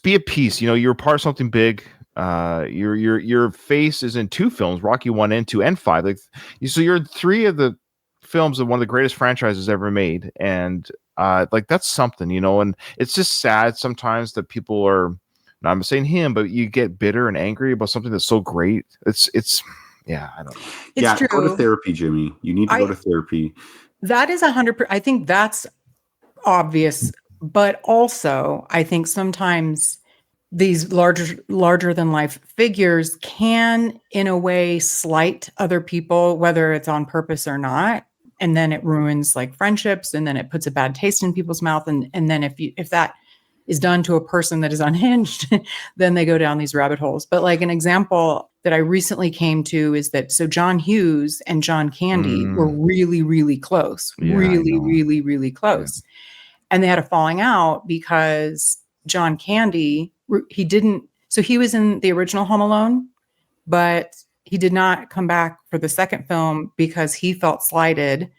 be at peace. You know, you're part of something big. Your face is in 2 films, Rocky 1 and 2 and 5. Like, so you're in 3 of the films of one of the greatest franchises ever made, and like that's something, you know. And it's just sad sometimes that people are. Now, I'm saying him, but you get bitter and angry about something that's so great. It's yeah, I don't know. It's true. Go to therapy, Jimmy. You need to go to therapy. That is 100%. I think that's obvious, but also I think sometimes these larger than life figures can, in a way, slight other people, whether it's on purpose or not, and then it ruins like friendships, and then it puts a bad taste in people's mouth, and then if that is done to a person that is unhinged, then they go down these rabbit holes. But like an example that I recently came to is that so John Hughes and John Candy were really, really close, really close. And they had a falling out because John Candy, he was in the original Home Alone, but he did not come back for the second film because he felt slighted.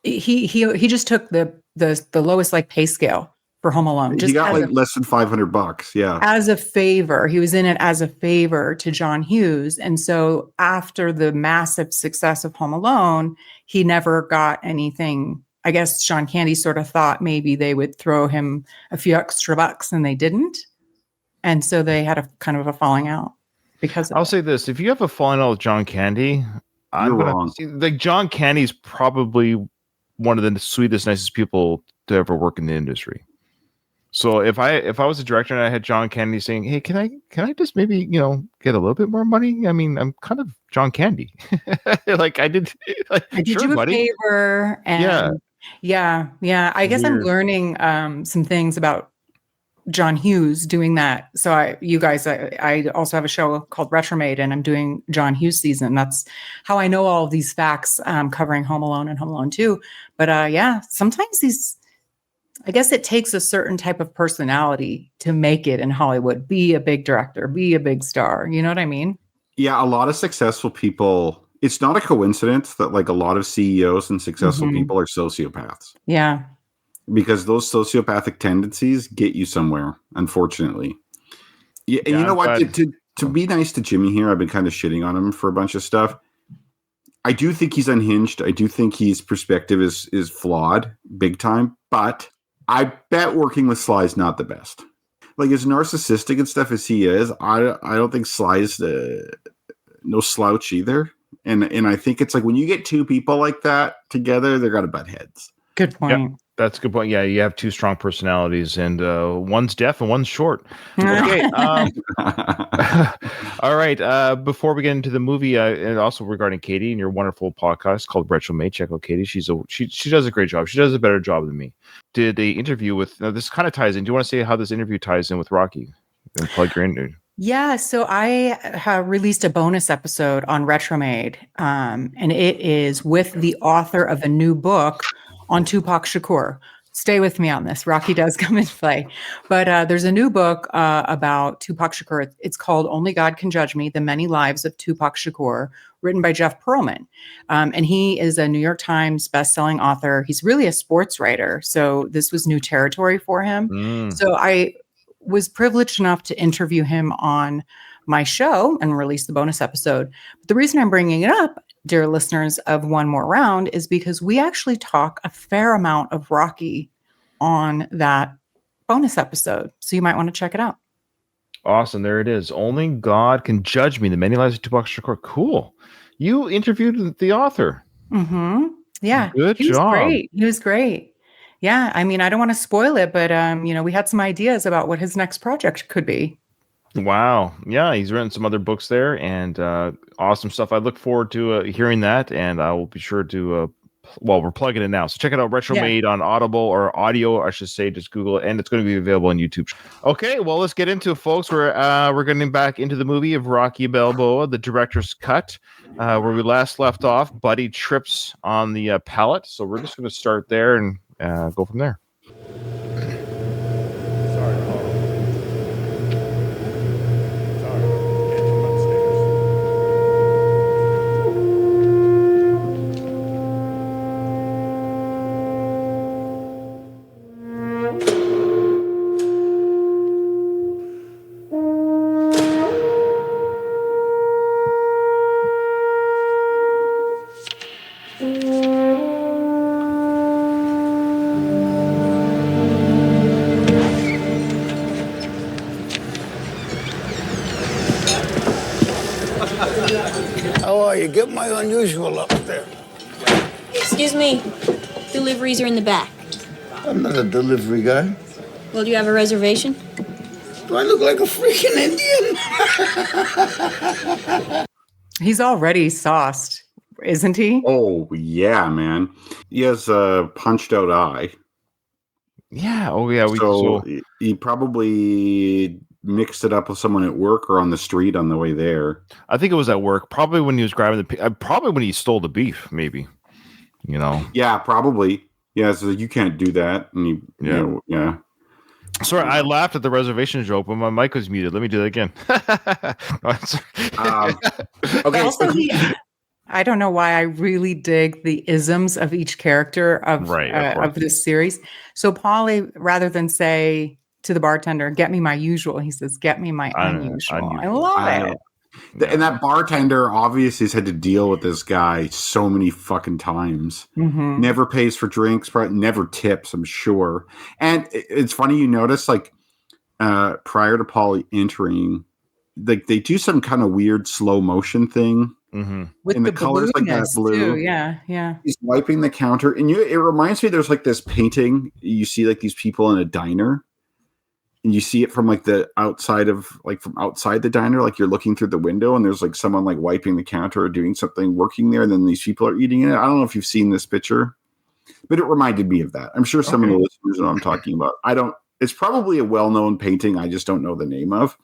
He just took the lowest like pay scale for Home Alone. He got like less than $500. Yeah. As a favor. He was in it as a favor to John Hughes. And so after the massive success of Home Alone, he never got anything. I guess John Candy sort of thought maybe they would throw him a few extra bucks, and they didn't. And so they had a kind of a falling out because I'll say this. If you have a falling out with John Candy, You're wrong. Like John Candy's probably one of the sweetest, nicest people to ever work in the industry. So if I was a director and I had John Candy saying, "Hey, can I just maybe, you know, get a little bit more money? I mean, I'm kind of John Candy." Like I did you a favor, and yeah. I guess I'm learning some things about John Hughes doing that. So I also have a show called Retromade, and I'm doing John Hughes season. That's how I know all of these facts, covering Home Alone and Home Alone 2. But sometimes I guess it takes a certain type of personality to make it in Hollywood, be a big director, be a big star. You know what I mean? Yeah, a lot of successful people, it's not a coincidence that like a lot of CEOs and successful people are sociopaths. Yeah. Because those sociopathic tendencies get you somewhere, unfortunately. Yeah, and you know what? To be nice to Jimmy here, I've been kind of shitting on him for a bunch of stuff. I do think he's unhinged. I do think his perspective is flawed, big time. But I bet working with Sly is not the best. Like, as narcissistic and stuff as he is, I don't think Sly's no slouch either. And I think it's like when you get 2 people like that together, they're got to butt heads. Good point. Yep, that's a good point. Yeah, you have 2 strong personalities, and one's deaf and one's short. Okay. All right. Before we get into the movie, and also regarding Katie and your wonderful podcast called Retro Mate, check out Katie. She does a great job. She does a better job than me. Did a interview with. Now this kind of ties in. Do you want to say how this interview ties in with Rocky? And plug your interview. Yeah, so I have released a bonus episode on Retromade, and it is with the author of a new book on Tupac Shakur. Stay with me on this. Rocky does come into play. But there's a new book about Tupac Shakur. It's called Only God Can Judge Me, The Many Lives of Tupac Shakur, written by Jeff Pearlman. And he is a New York Times bestselling author. He's really a sports writer. So this was new territory for him. So I was privileged enough to interview him on my show and release the bonus episode. But the reason I'm bringing it up, dear listeners of One More Round, is because we actually talk a fair amount of Rocky on that bonus episode. So you might want to check it out. Awesome. There it is. Only God Can Judge Me, The Many Lives of Tupac Shakur. Cool. You interviewed the author. Mm-hmm. Yeah. Good job. He was great. Yeah. I mean, I don't want to spoil it, but, we had some ideas about what his next project could be. Wow. Yeah, he's written some other books there, and awesome stuff. I look forward to hearing that, and I will be sure to, we're plugging it now. So check it out, Retromade on Audible, or audio, I should say. Just Google it, and it's going to be available on YouTube. Okay, well, let's get into it, folks. We're getting back into the movie of Rocky Balboa, the director's cut, where we last left off. Buddy trips on the pallet, so we're just going to start there and go from there. are you? Get my unusual up there. Excuse me. Deliveries are in the back. I'm not a delivery guy. Well, do you have a reservation? Do I look like a freaking Indian? He's already sauced, isn't he? Oh, yeah, man. He has a punched out eye. Yeah. Oh, yeah. So he probably mixed it up with someone at work or on the street on the way there. I think it was at work. Probably when he was grabbing probably when he stole the beef, maybe. You know. Yeah, probably. Yeah, so you can't do that. And you know, yeah. Sorry, I laughed at the reservation joke, but my mic was muted. Let me do that again. Okay. Also, I don't know why I really dig the isms of each character of this series. So Paulie, rather than say to the bartender, "Get me my usual," he says, "Get me my unusual." I love it. And that bartender obviously has had to deal with this guy so many fucking times. Mm-hmm. Never pays for drinks, never tips, I'm sure. And it's funny, you notice, like, prior to Paulie entering, like, they do some kind of weird slow motion thing. Mm-hmm. With and the colors like that blue. Too. Yeah. He's wiping the counter. And it reminds me, there's like this painting. You see like these people in a diner. And you see it from like the outside of from outside the diner, like you're looking through the window and there's like someone like wiping the counter or doing something working there. And then these people are eating it. I don't know if you've seen this picture, but it reminded me of that. I'm sure some of the listeners know what I'm talking about. It's probably a well-known painting. I just don't know the name of.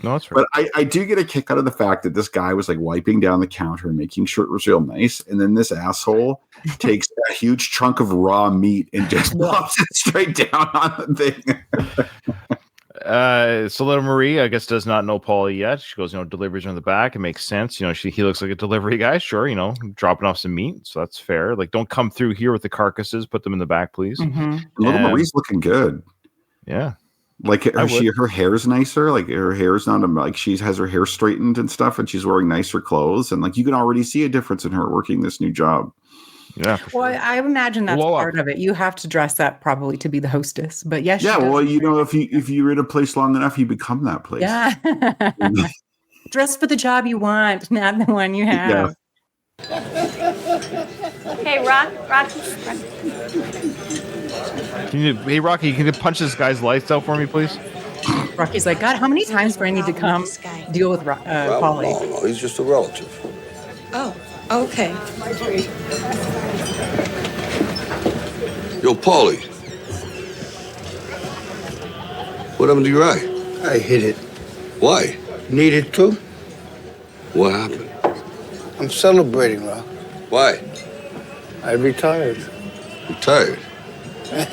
No, that's right. But I do get a kick out of the fact that this guy was like wiping down the counter and making sure it was real nice. And then this asshole takes a huge chunk of raw meat and just plops it straight down on the thing. So little Marie, I guess, does not know Paulie yet. She goes, deliveries are in the back. It makes sense. He looks like a delivery guy. Sure, dropping off some meat. So that's fair. Like, don't come through here with the carcasses. Put them in the back, please. Mm-hmm. Little Marie's looking good. Yeah. Like her hair's nicer. Like her hair's not like she has her hair straightened and stuff, and she's wearing nicer clothes. And like you can already see a difference in her working this new job. Yeah. Well, I imagine that's part of it. You have to dress up probably to be the hostess, but yes. Yeah. Well, if you're in a place long enough, you become that place. Yeah. Dress for the job you want, not the one you have. Yeah. Hey, Rocky. Hey, Rocky, can you punch this guy's lights out for me, please? Rocky's like, God, how many times do I need to come deal with Paulie? No, he's just a relative. Oh, okay. Yo, Paulie. What happened to your eye? I hit it. Why? Needed to. What happened? I'm celebrating, Rock. Why? I retired. Retired? Yeah?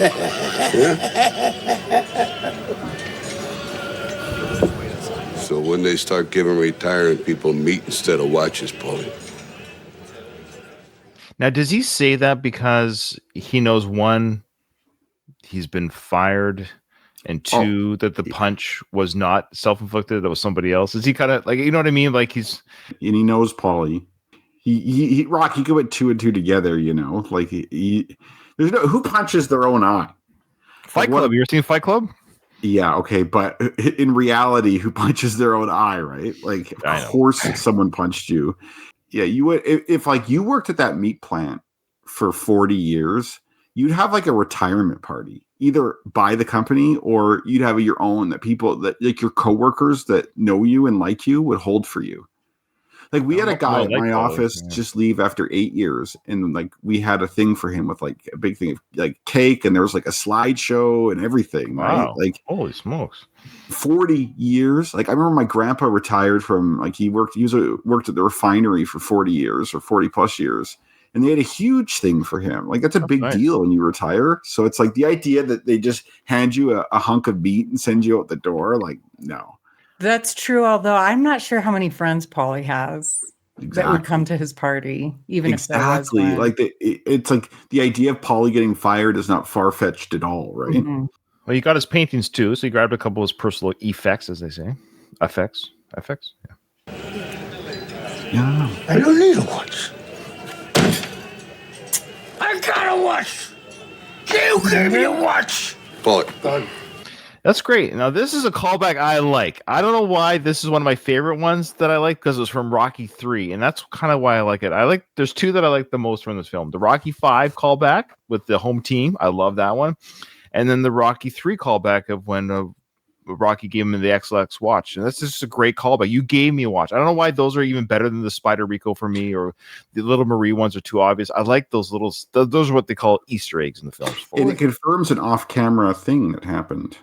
So when they start giving retiring people meat instead of watches, Paulie? Now, does he say that because he knows, one, he's been fired, and two, that the punch was not self-inflicted, that was somebody else? Is he kind of like, you know what I mean? Like and he knows Paulie. He Rocky could put two and two together, like there's who punches their own eye? Fight Club. You ever seen Fight Club? Yeah, okay, but in reality, who punches their own eye, right? Like, of course, someone punched you. Yeah, you would if like you worked at that meat plant for 40 years, you'd have like a retirement party, either by the company or you'd have your own that people that like your coworkers that know you and like you would hold for you. Like we had a guy at my office just leave after 8 years, and like we had a thing for him with like a big thing of like cake, and there was like a slideshow and everything. Wow. Right? Like holy smokes, 40 years. Like I remember my grandpa retired from like he worked at the refinery for 40 years or 40 plus years, and they had a huge thing for him. Like that's a big deal when you retire. So it's like the idea that they just hand you a hunk of meat and send you out the door. Like no. That's true, although I'm not sure how many friends Paulie has that would come to his party, even if there was one. Like it's like the idea of Paulie getting fired is not far-fetched at all, right? Mm-hmm. Well, he got his paintings too, so he grabbed a couple of his personal effects, as they say. Effects. Yeah. I don't need a watch. I got a watch. You gave me a watch. Paulie. That's great. Now, this is a callback I like. I don't know why this is one of my favorite ones that I like because it was from Rocky 3, and that's kind of why I like it. There's two that I like the most from this film. The Rocky 5 callback with the home team. I love that one. And then the Rocky 3 callback of when Rocky gave him the XX watch. And that's just a great callback. You gave me a watch. I don't know why those are even better than the Spider Rico for me, or the Little Marie ones are too obvious. I like those those are what they call Easter eggs in the films. And it confirms an off-camera thing that happened.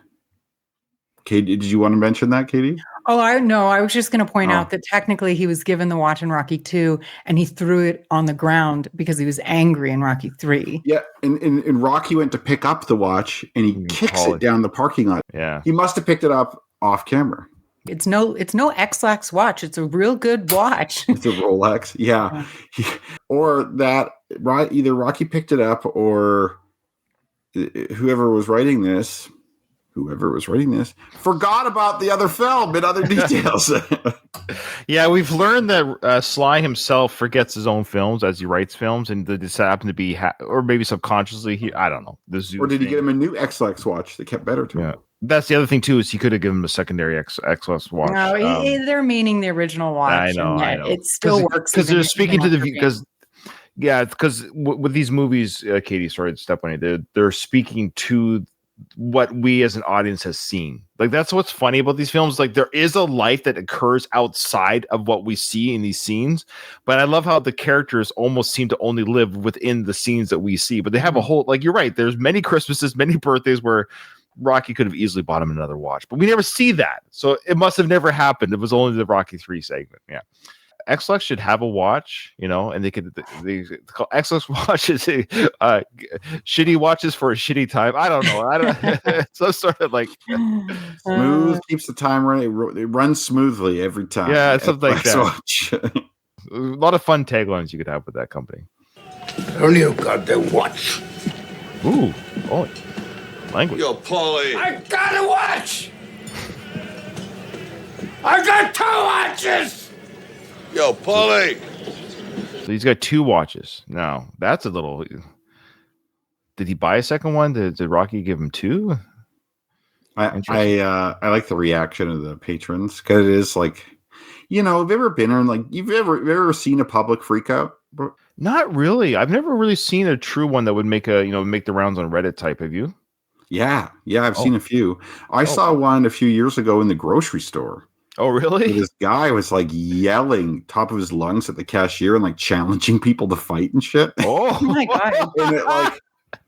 Katie, did you want to mention that, Katie? Oh, I was just going to point out that technically he was given the watch in Rocky 2 and he threw it on the ground because he was angry in Rocky 3. Yeah, and Rocky went to pick up the watch and he kicks it down the parking lot. Yeah. He must have picked it up off camera. It's no X-Lax watch. It's a real good watch. It's a Rolex. Yeah. Or that, right? Either Rocky picked it up or whoever was writing this forgot about the other film and other details. Yeah, we've learned that Sly himself forgets his own films as he writes films, and this happened to be, or maybe subconsciously, I don't know. Or did he get him a new X-Lax watch that kept better to him? That's the other thing too, is he could have given him a secondary X-Lax watch. No, they're meaning the original watch. I know. It still works because they're speaking to the because. Yeah, because with these movies, Katie, sorry to step on you. They're speaking to what we as an audience has seen. Like, that's what's funny about these films. Like, there is a life that occurs outside of what we see in these scenes, but I love how the characters almost seem to only live within the scenes that we see. But they have a whole, like, you're right, there's many Christmases, many birthdays where Rocky could have easily bought him another watch, but we never see that, so it must have never happened. It was only the Rocky 3 segment. Yeah, X-Lax should have a watch, and they call X-Lax watches shitty watches for a shitty time. I don't know. So sort of like smooth, keeps the time running. It runs smoothly every time. Yeah, something like that. Watch. A lot of fun taglines you could have with that company. I don't need a goddamn watch. Ooh, language. Yo, Paulie. I got a watch. I got 2 watches. Yo, Paulie. So he's got 2 watches. Now, that's a little... Did he buy a second one? Did Rocky give him 2? I like the reaction of the patrons, because it is like, have you ever been in, like, you've ever seen a public freak out? Not really. I've never really seen a true one that would make the rounds on Reddit type. Have you? Yeah, I've seen a few. I saw one a few years ago in the grocery store. Oh, really? This guy was like yelling top of his lungs at the cashier and like challenging people to fight and shit. Oh my god!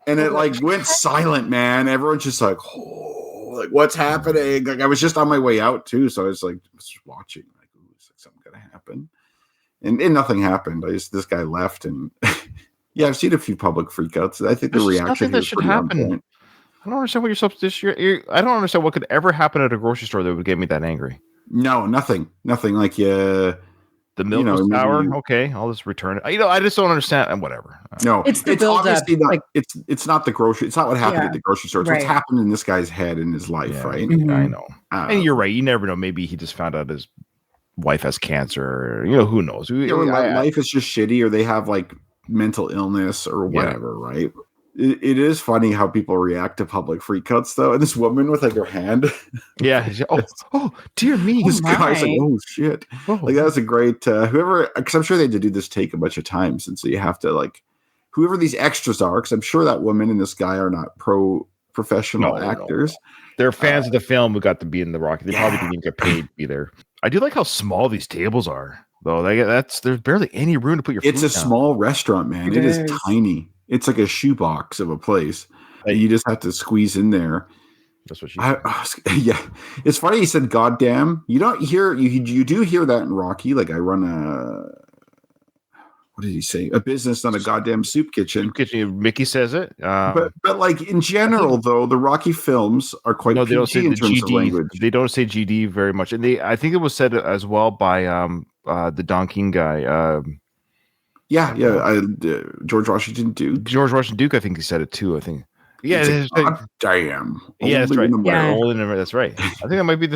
and it went silent, man. Everyone's just like, oh, like what's happening? Like I was just on my way out too, so I was like just watching, like, ooh, is something gonna happen? And nothing happened. This guy left, and yeah, I've seen a few public freakouts. I think the reaction that should happen. I don't understand what you're supposed to. I don't understand what could ever happen at a grocery store that would get me that angry. No, nothing. Like the milk was sour. Okay, I'll just return it. I just don't understand. And whatever. No, it's the build up. It's not the grocery. It's not what happened at the grocery store. It's what's happened in this guy's head in his life, right? Mm-hmm. I know. And you're right. You never know. Maybe he just found out his wife has cancer. Or, who knows? Life is just shitty, or they have like mental illness or whatever, right? It is funny how people react to public freakouts, though. And this woman with like her hand, oh, dear me! This guy's like, oh shit! Like that was a great whoever, because I'm sure they had to do this take a bunch of times, and so you have to like whoever these extras are, because I'm sure that woman and this guy are not professional actors. No. They're fans of the film who got to be in the Rocky. They probably didn't get paid to be there. I do like how small these tables are, though. There's barely any room to put your. It's a small restaurant, man. It is tiny. It's like a shoebox of a place. You just have to squeeze in there. That's what she said. Yeah. It's funny you said goddamn. You don't hear you do hear that in Rocky. Like I run what did he say? A business, not a goddamn soup kitchen. Soup kitchen. Mickey says it. But like in general, though, the Rocky films are quite they don't say in the terms GD. of language. They don't say GD very much, and I think it was said as well by the Don King guy. George Washington Duke. George Washington Duke, I think he said it too. I think. Yeah, damn. Yeah, that's right. That's right. I think that might be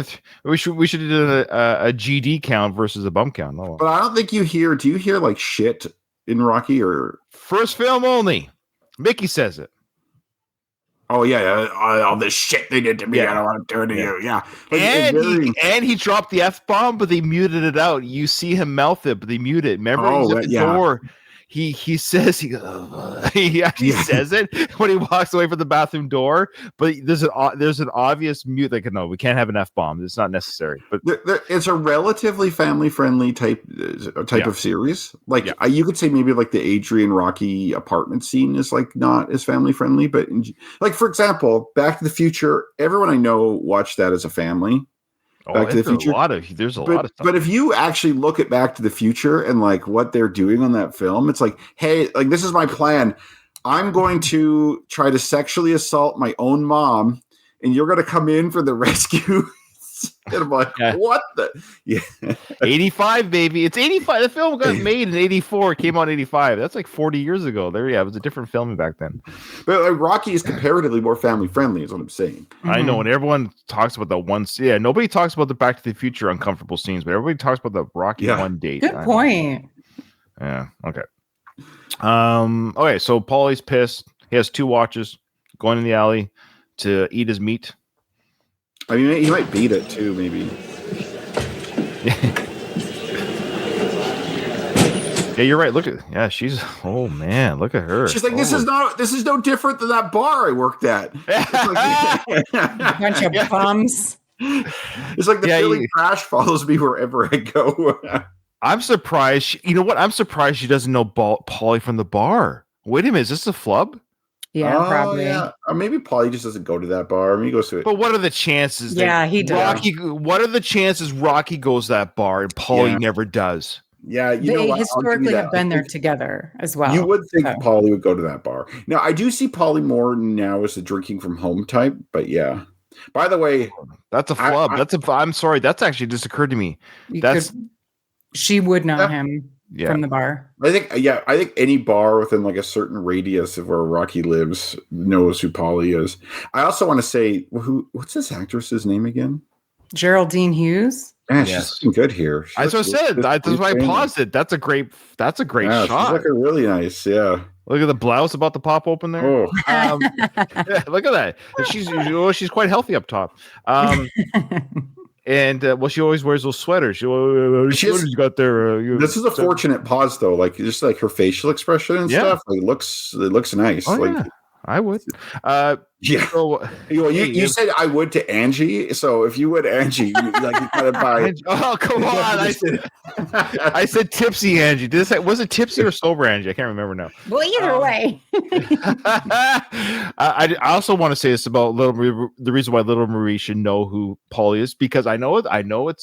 we should do a GD count versus a bump count. No. But I don't think you hear. Do you hear like shit in Rocky or first film only? Mickey says it. Oh yeah, all this shit they did to me, I don't want to do it to you. Yeah, and he dropped the F-bomb, but they muted it out. You see him mouth it, but they mute it. Remember, he's at the door. He says he actually says it when he walks away from the bathroom door, but there's an obvious mute. Like, no, we can't have an F-bomb. It's not necessary. But it's a relatively family friendly type of series. Like you could say maybe like the Adrian Rocky apartment scene is like not as family friendly, but like for example, Back to the Future, everyone I know watched that as a family. Back to the Future. There's a lot of stuff. But if you actually look at Back to the Future and like what they're doing on that film, it's like, hey, like this is my plan. I'm going to try to sexually assault my own mom, and you're going to come in for the rescue. And I'm like, what the? Yeah. 85, baby. It's 85. The film got made in 84. It came out in 85. That's like 40 years ago. It was a different film back then. But like, Rocky is comparatively more family friendly, is what I'm saying. I know, and everyone talks about the ones. Yeah, nobody talks about the Back to the Future uncomfortable scenes, but everybody talks about the Rocky one date. Good point. Yeah. Okay. Okay. So Paulie's pissed. He has 2 watches going in the alley to eat his meat. I mean, he might beat it too, maybe. Yeah, you're right. Look at she's oh man, look at her. She's like, this is no different than that bar I worked at. A bunch of bums. It's like the Philly trash follows me wherever I go. I'm surprised. You know what? I'm surprised she doesn't know Paulie from the bar. Wait a minute, is this a flub? Yeah, probably. Yeah. Or maybe Paulie just doesn't go to that bar. I mean, he goes to it. But what are the chances? Yeah, he does. What are the chances Rocky goes to that bar and Paulie never does? Yeah, they historically have been there together as well. You would think Paulie would go to that bar. Now, I do see Paulie more now as a drinking from home type, but yeah. By the way, that's a flub. I'm sorry. That's actually just occurred to me. She would know him from the bar. I think any bar within like a certain radius of where Rocky lives knows who Paulie is. I also want to say, what's this actress's name again? Geraldine Hughes. Yeah, she's looking good here. That's what I said. That's why I paused it. That's a great shot. She's looking really nice. Yeah. Look at the blouse about to pop open there. Oh. Look at that. She's quite healthy up top. And she always wears those sweaters. She's got there. This is a fortunate pause, though. Like just like her facial expression and stuff. Like, it looks nice. I would. Yeah. So, you said I would to Angie. So if you would Angie, you gotta buy. Oh, come on! I said tipsy Angie. Was it tipsy or sober Angie? I can't remember now. Well, either way. I also want to say this about the reason why Little Marie should know who Paulie is, because I know it. I know it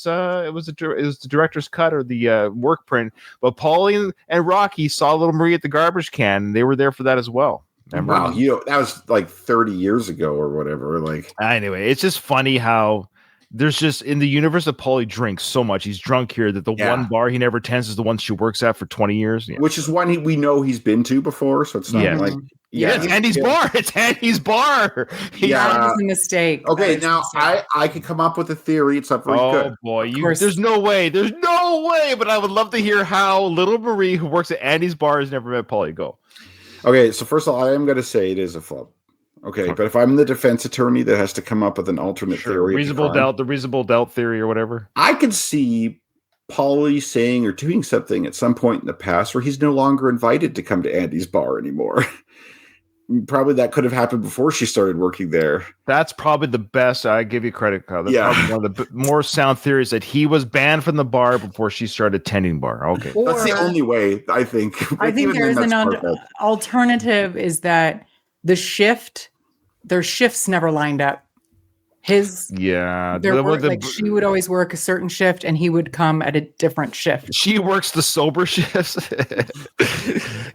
was the director's cut or the work print, but Paulie and Rocky saw Little Marie at the garbage can, and they were there for that as well. Remember? Wow, that was like 30 years ago or whatever. Like, anyway, it's just funny how there's just in the universe of Paulie drinks so much. He's drunk here that the one bar he never attends is the one she works at for 20 years. Yeah. Which is one we know he's been to before, so it's not like it's Andy's bar. It's Andy's bar. That was a mistake. Okay, now I could come up with a theory. It's not very good. Oh boy, there's no way. There's no way. But I would love to hear how Little Marie, who works at Andy's bar, has never met Paulie. Go. Okay, so first of all, I am going to say it is a flub. Okay, but if I'm the defense attorney that has to come up with an alternate theory, the reasonable doubt theory or whatever, I could see Paulie saying or doing something at some point in the past where he's no longer invited to come to Andy's bar anymore. Probably that could have happened before she started working there. That's probably the best. I give you credit, Kyle. That's probably one of the more sound theories that he was banned from the bar before she started attending bar. Okay. That's the only way, I think. I think there is an alternative is that their shifts never lined up. She would always work a certain shift and he would come at a different shift. She works the sober shifts.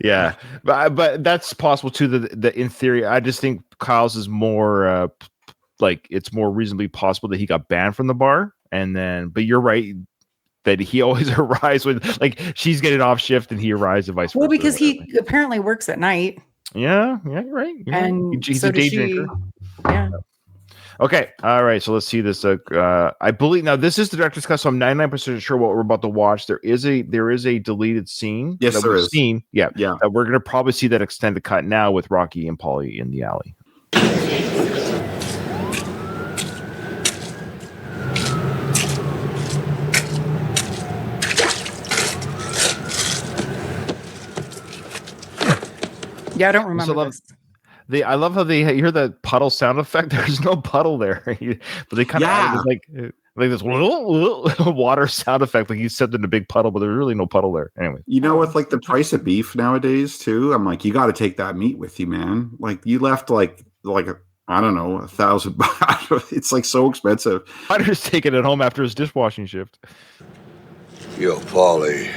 Yeah, but that's possible too. The in theory, I just think Kyle's is more it's more reasonably possible that he got banned from the bar, but you're right that he always arrives when she's getting off shift and he arrives and vice versa. Well, because he apparently works at night. Yeah, you're right. And he's so a day drinker. Yeah. Okay. All right. So let's see this. I believe now this is the director's cut, so I'm 99% sure what we're about to watch. There is a deleted scene. Yes, there is. Yeah. That we're gonna probably see that extended cut now with Rocky and Paulie in the alley. Yeah, I don't remember this. I love how you hear that puddle sound effect. There's no puddle there, but they kind of added this water sound effect, like you stepped in a big puddle, but there's really no puddle there. Anyway, with like the price of beef nowadays too, I'm like, you got to take that meat with you, man. Like you left like I don't know, $1,000. It's like so expensive. Hunter's taking it home after his dishwashing shift. Yo, Paulie.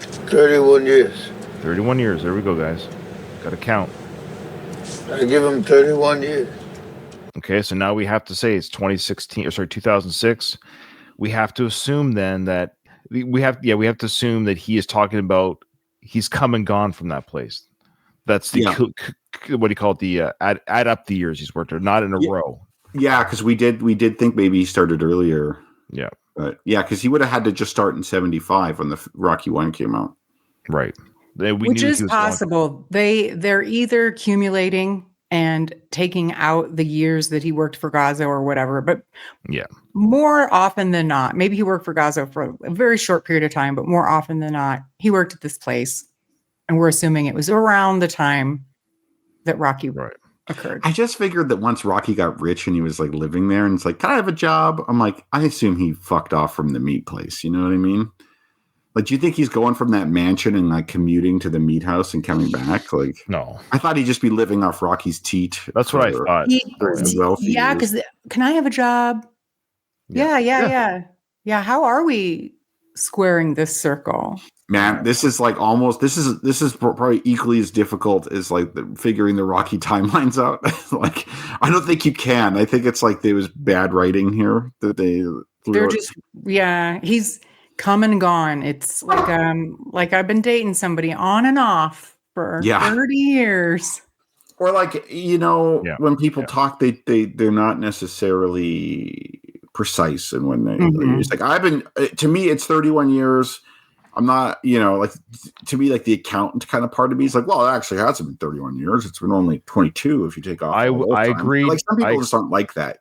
31 years. 31 years. There we go, guys. Got to count. I give him 31 years. Okay, so now we have to say it's 2006. We have to assume then that we have to assume that he is talking about he's come and gone from that place. That's the what do you call it? The add up the years he's worked there, not in a row. Yeah, because we did think maybe he started earlier. Yeah, but because he would have had to just start in 75 when the Rocky 1 came out. Right. Which is possible. They're either accumulating and taking out the years that he worked for Gazo or whatever, but more often than not, maybe he worked for Gazo for a very short period of time, but more often than not, he worked at this place, and we're assuming it was around the time that Rocky occurred. I just figured that once Rocky got rich and he was like living there, and it's like, can I have a job? I'm like, I assume he fucked off from the meat place. You know what I mean? Like, do you think he's going from that mansion and like commuting to the meat house and coming back? Like, no. I thought he'd just be living off Rocky's teat. That's what I thought. Yeah, because can I have a job? Yeah. How are we squaring this circle? Man, this is like almost this is probably equally as difficult as like figuring the Rocky timelines out. Like, I don't think you can. I think it's like there was bad writing here that they're just he's come and gone. It's like I've been dating somebody on and off for 30 years. Or like, when people talk, they're not necessarily precise. And when it's like, to me, it's 31 years. I'm not, like, to me, like the accountant kind of part of me is like, well, it actually hasn't been 31 years. It's been only 22 if you take off. I agree. Like, some people just aren't like that,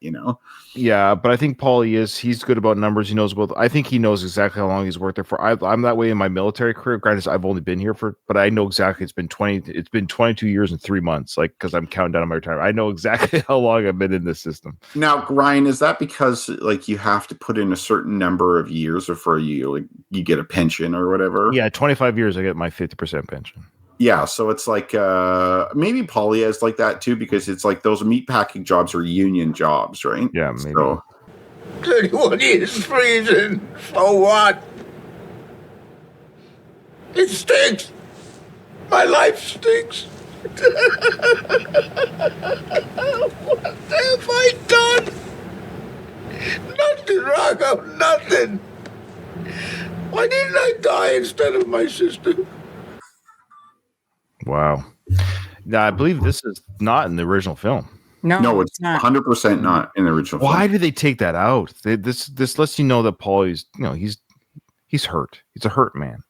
Yeah, but I think Paulie he's good about numbers. He knows I think he knows exactly how long he's worked there for. I'm that way in my military career. Granted, I've only been here but I know exactly it's been 22 years and 3 months, like, because I'm counting down on my retirement. I know exactly how long I've been in this system. Now, Ryan, is that because like you have to put in a certain number of years before you get a pension or whatever? Yeah, 25 years I get my 50% pension. Yeah, so it's like maybe Paulie is like that too, because it's like those meatpacking jobs are union jobs, right? Yeah, maybe. So, 31 years freezing. So what? It stinks. My life stinks. What have I done? Nothing, Rocco, nothing. Why didn't I die instead of my sister? Wow. Now, I believe this is not in the original film. No, it's not. 100% not in the original film. Why did they take that out? This lets you know that Paulie's, he's hurt. He's a hurt man.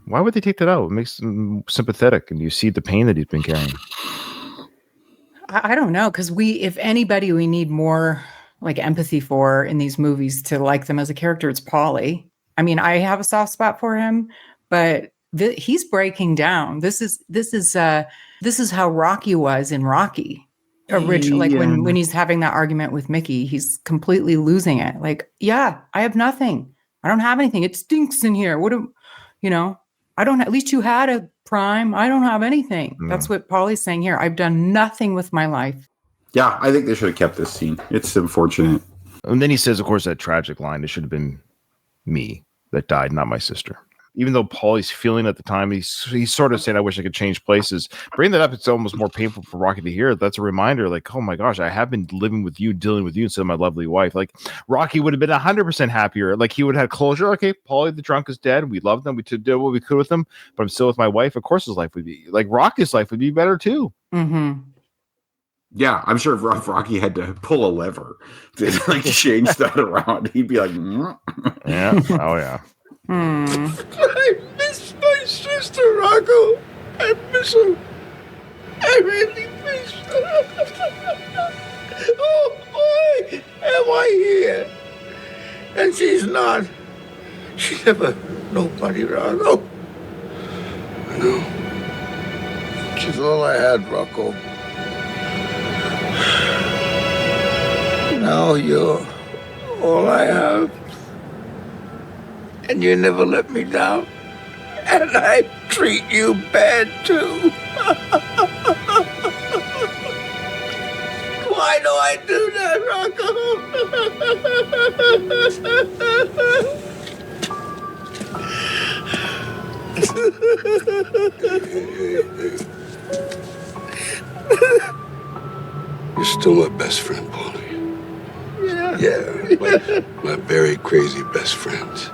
Why would they take that out? It makes him sympathetic, and you see the pain that he's been carrying. I don't know, because if anybody we need more like empathy for in these movies to like them as a character, it's Paulie. I mean, I have a soft spot for him, but he's breaking down. This is how Rocky was in Rocky originally. Like when he's having that argument with Mickey, he's completely losing it. Like, I have nothing. I don't have anything. It stinks in here. I don't. At least you had a prime. I don't have anything. That's what Paulie's saying here. I've done nothing with my life. Yeah, I think they should have kept this scene. It's unfortunate. And then he says, of course, that tragic line, it should have been me that died, not my sister. Even though Paulie's feeling at the time, he's sort of saying, I wish I could change places. Bring that up, it's almost more painful for Rocky to hear. That's a reminder, like, oh my gosh, I have been living with you, dealing with you instead of my lovely wife. Like, Rocky would have been 100% happier. Like, he would have had closure. Okay, Paulie the drunk is dead. We loved him. We did what we could with him, but I'm still with my wife. Of course his life would be, like, Rocky's life would be better too. Mm-hmm. Yeah, I'm sure if Rocky had to pull a lever to like change that around, he'd be like, yeah, oh yeah. I miss my sister, Rocco. I miss her. I really miss her. Oh boy, am I here? And she's not. She never, nobody, Rocco. You know? She's all I had, Rocco. Now you're all I have. And you never let me down. And I treat you bad, too. Why do I do that, Rocco? You're still my best friend, Paulie. Yeah, my very crazy best friends.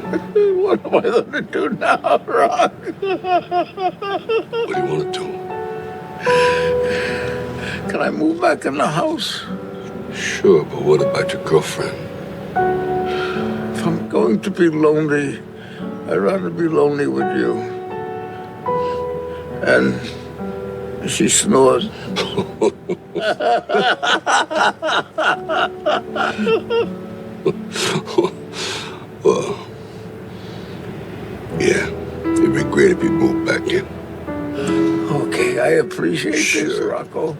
What am I going to do now, Rock? What do you want to do? Can I move back in the house? Sure, but what about your girlfriend? If I'm going to be lonely, I'd rather be lonely with you. And she snores. Well, yeah, it'd be great if you moved back in. Okay, I appreciate this, Rocco.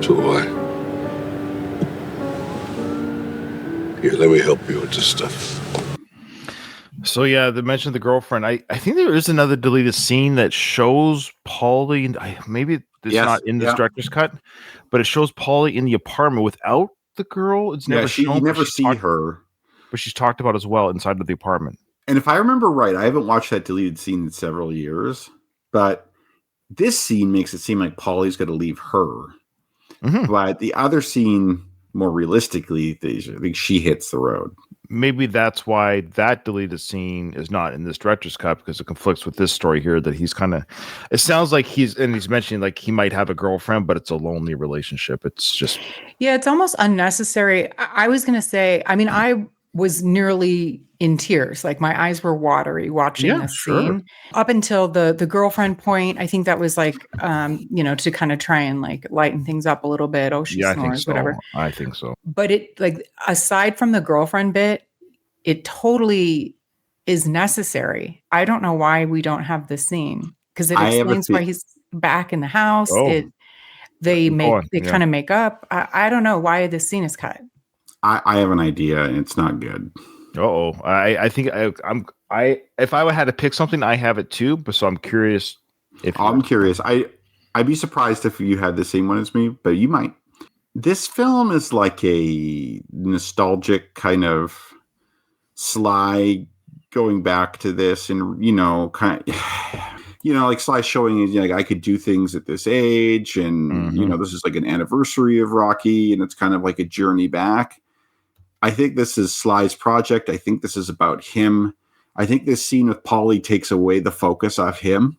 So do I. Here, let me help you with this stuff. So yeah, they mentioned the girlfriend. I think there is another deleted scene that shows Paulie, and maybe it's not in this director's cut, but it shows Paulie in the apartment without the girl. It's never shown. You never see her, but she's talked about as well inside of the apartment. And if I remember right, I haven't watched that deleted scene in several years, but this scene makes it seem like Paulie's going to leave her. Mm-hmm. But the other scene, more realistically, I think she hits the road. Maybe that's why that deleted scene is not in this director's cut, because it conflicts with this story here that he's kind of, it sounds like he's mentioning like he might have a girlfriend, but it's a lonely relationship. It's just. Yeah, it's almost unnecessary. I was going to say, I mean, I was nearly in tears. Like my eyes were watery watching this scene up until the girlfriend point. I think that was like, to kind of try and like lighten things up a little bit. Oh, she snores, whatever. I think so. But it, like, aside from the girlfriend bit, it totally is necessary. I don't know why we don't have this scene, because it explains why he's back in the house. They kind of make up. I don't know why this scene is cut. I have an idea, and it's not good. I think if I had to pick something, I have it too. But so I'm curious. I'd be surprised if you had the same one as me, but you might. This film is like a nostalgic kind of Sly going back to this, and like Sly showing like I could do things at this age, and this is like an anniversary of Rocky, and it's kind of like a journey back. I think this is Sly's project. I think this is about him. I think this scene with Paulie takes away the focus off him.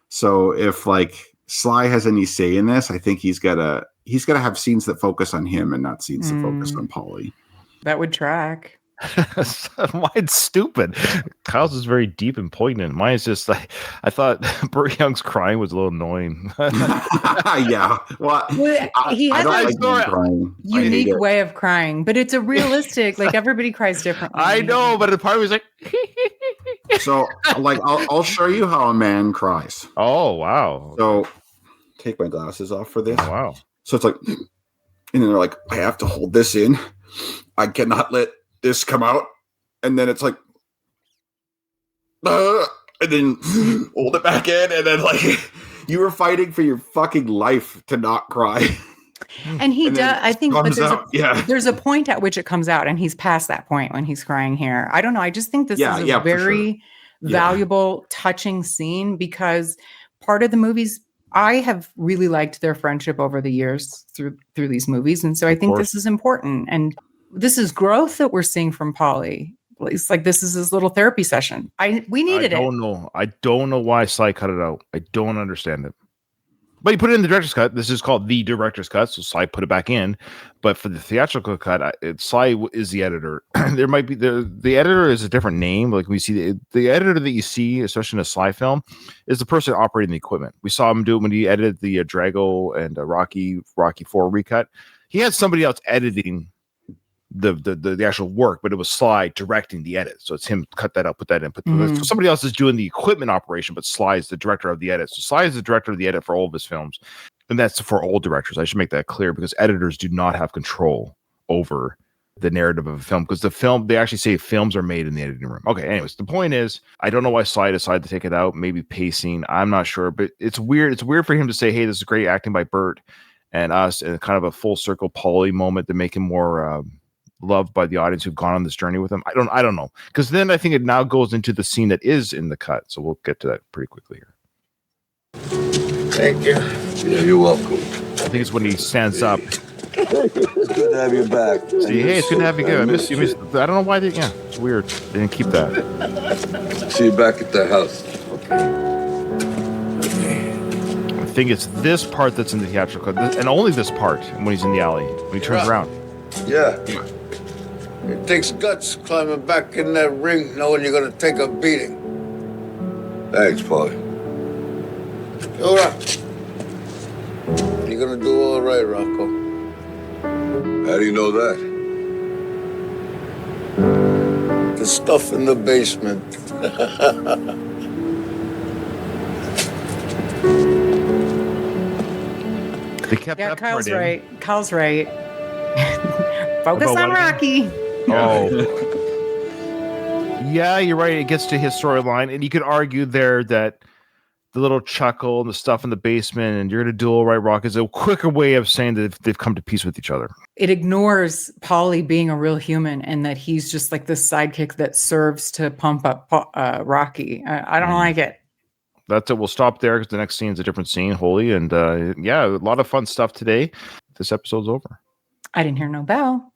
So if like Sly has any say in this, I think he's gotta have scenes that focus on him and not scenes that focus on Paulie. That would track. Mine's stupid. Kyle's is very deep and poignant. Mine is just like, I thought Burt Young's crying was a little annoying. Yeah. Well, he has a unique way of crying, but it's a realistic, like everybody cries differently. I know, but the part was like, so like, I'll show you how a man cries. Oh, wow. So take my glasses off for this. Oh, wow. So it's like, and then they're like, I have to hold this in. I cannot let this come out, and then it's like and then hold it back in, and then like you were fighting for your fucking life to not cry. And he does, I think, but there's a a point at which it comes out, and he's past that point when he's crying here. I don't know. I just think this is a very valuable, touching scene, because part of the movies, I have really liked their friendship over the years through these movies, and so I think this is important. And this is growth that we're seeing from Paulie. It's like this is his little therapy session. We needed it. I don't know why Sly cut it out. I don't understand it. But he put it in the director's cut. This is called the director's cut, so Sly put it back in. But for the theatrical cut, Sly is the editor. There might be the editor is a different name. Like we see the editor that you see, especially in a Sly film, is the person operating the equipment. We saw him do it when he edited the Drago and Rocky 4 recut. He had somebody else editing the actual work, but it was Sly directing the edit. So it's him cut that out, put that in, so somebody else is doing the equipment operation, but Sly is the director of the edit. So Sly is the director of the edit for all of his films. And that's for all directors. I should make that clear because editors do not have control over the narrative of a film because they actually say films are made in the editing room. Okay, anyways, the point is, I don't know why Sly decided to take it out. Maybe pacing. I'm not sure, but it's weird. It's weird for him to say, hey, this is great acting by Bert and us, and kind of a full circle Paulie moment to make him more loved by the audience who've gone on this journey with him. I don't know. Because then I think it now goes into the scene that is in the cut. So we'll get to that pretty quickly here. Thank you. Yeah, you're welcome. I think it's when he stands up. It's good to have you back. See, hey, it's good to have you here. I miss you. I don't know why it's weird. They didn't keep that. See you back at the house. I think it's this part that's in the theatrical cut, and only this part when he's in the alley, when he turns around. Yeah. It takes guts climbing back in that ring knowing you're going to take a beating. Thanks, Paulie. All right. You're going to do all right, Rocco. How do you know that? The stuff in the basement. They kept that Kyle's part in. right. Kyle's right. Focus About on what Rocky. Oh. Yeah, you're right. It gets to his storyline, and you could argue there that the little chuckle and the stuff in the basement and you're going to do all right, Rock is a quicker way of saying that they've come to peace with each other. It ignores Paulie being a real human and that he's just like this sidekick that serves to pump up Rocky. I don't like it. That's it. We'll stop there because the next scene is a different scene, Holy. And yeah, a lot of fun stuff today. This episode's over. I didn't hear no bell.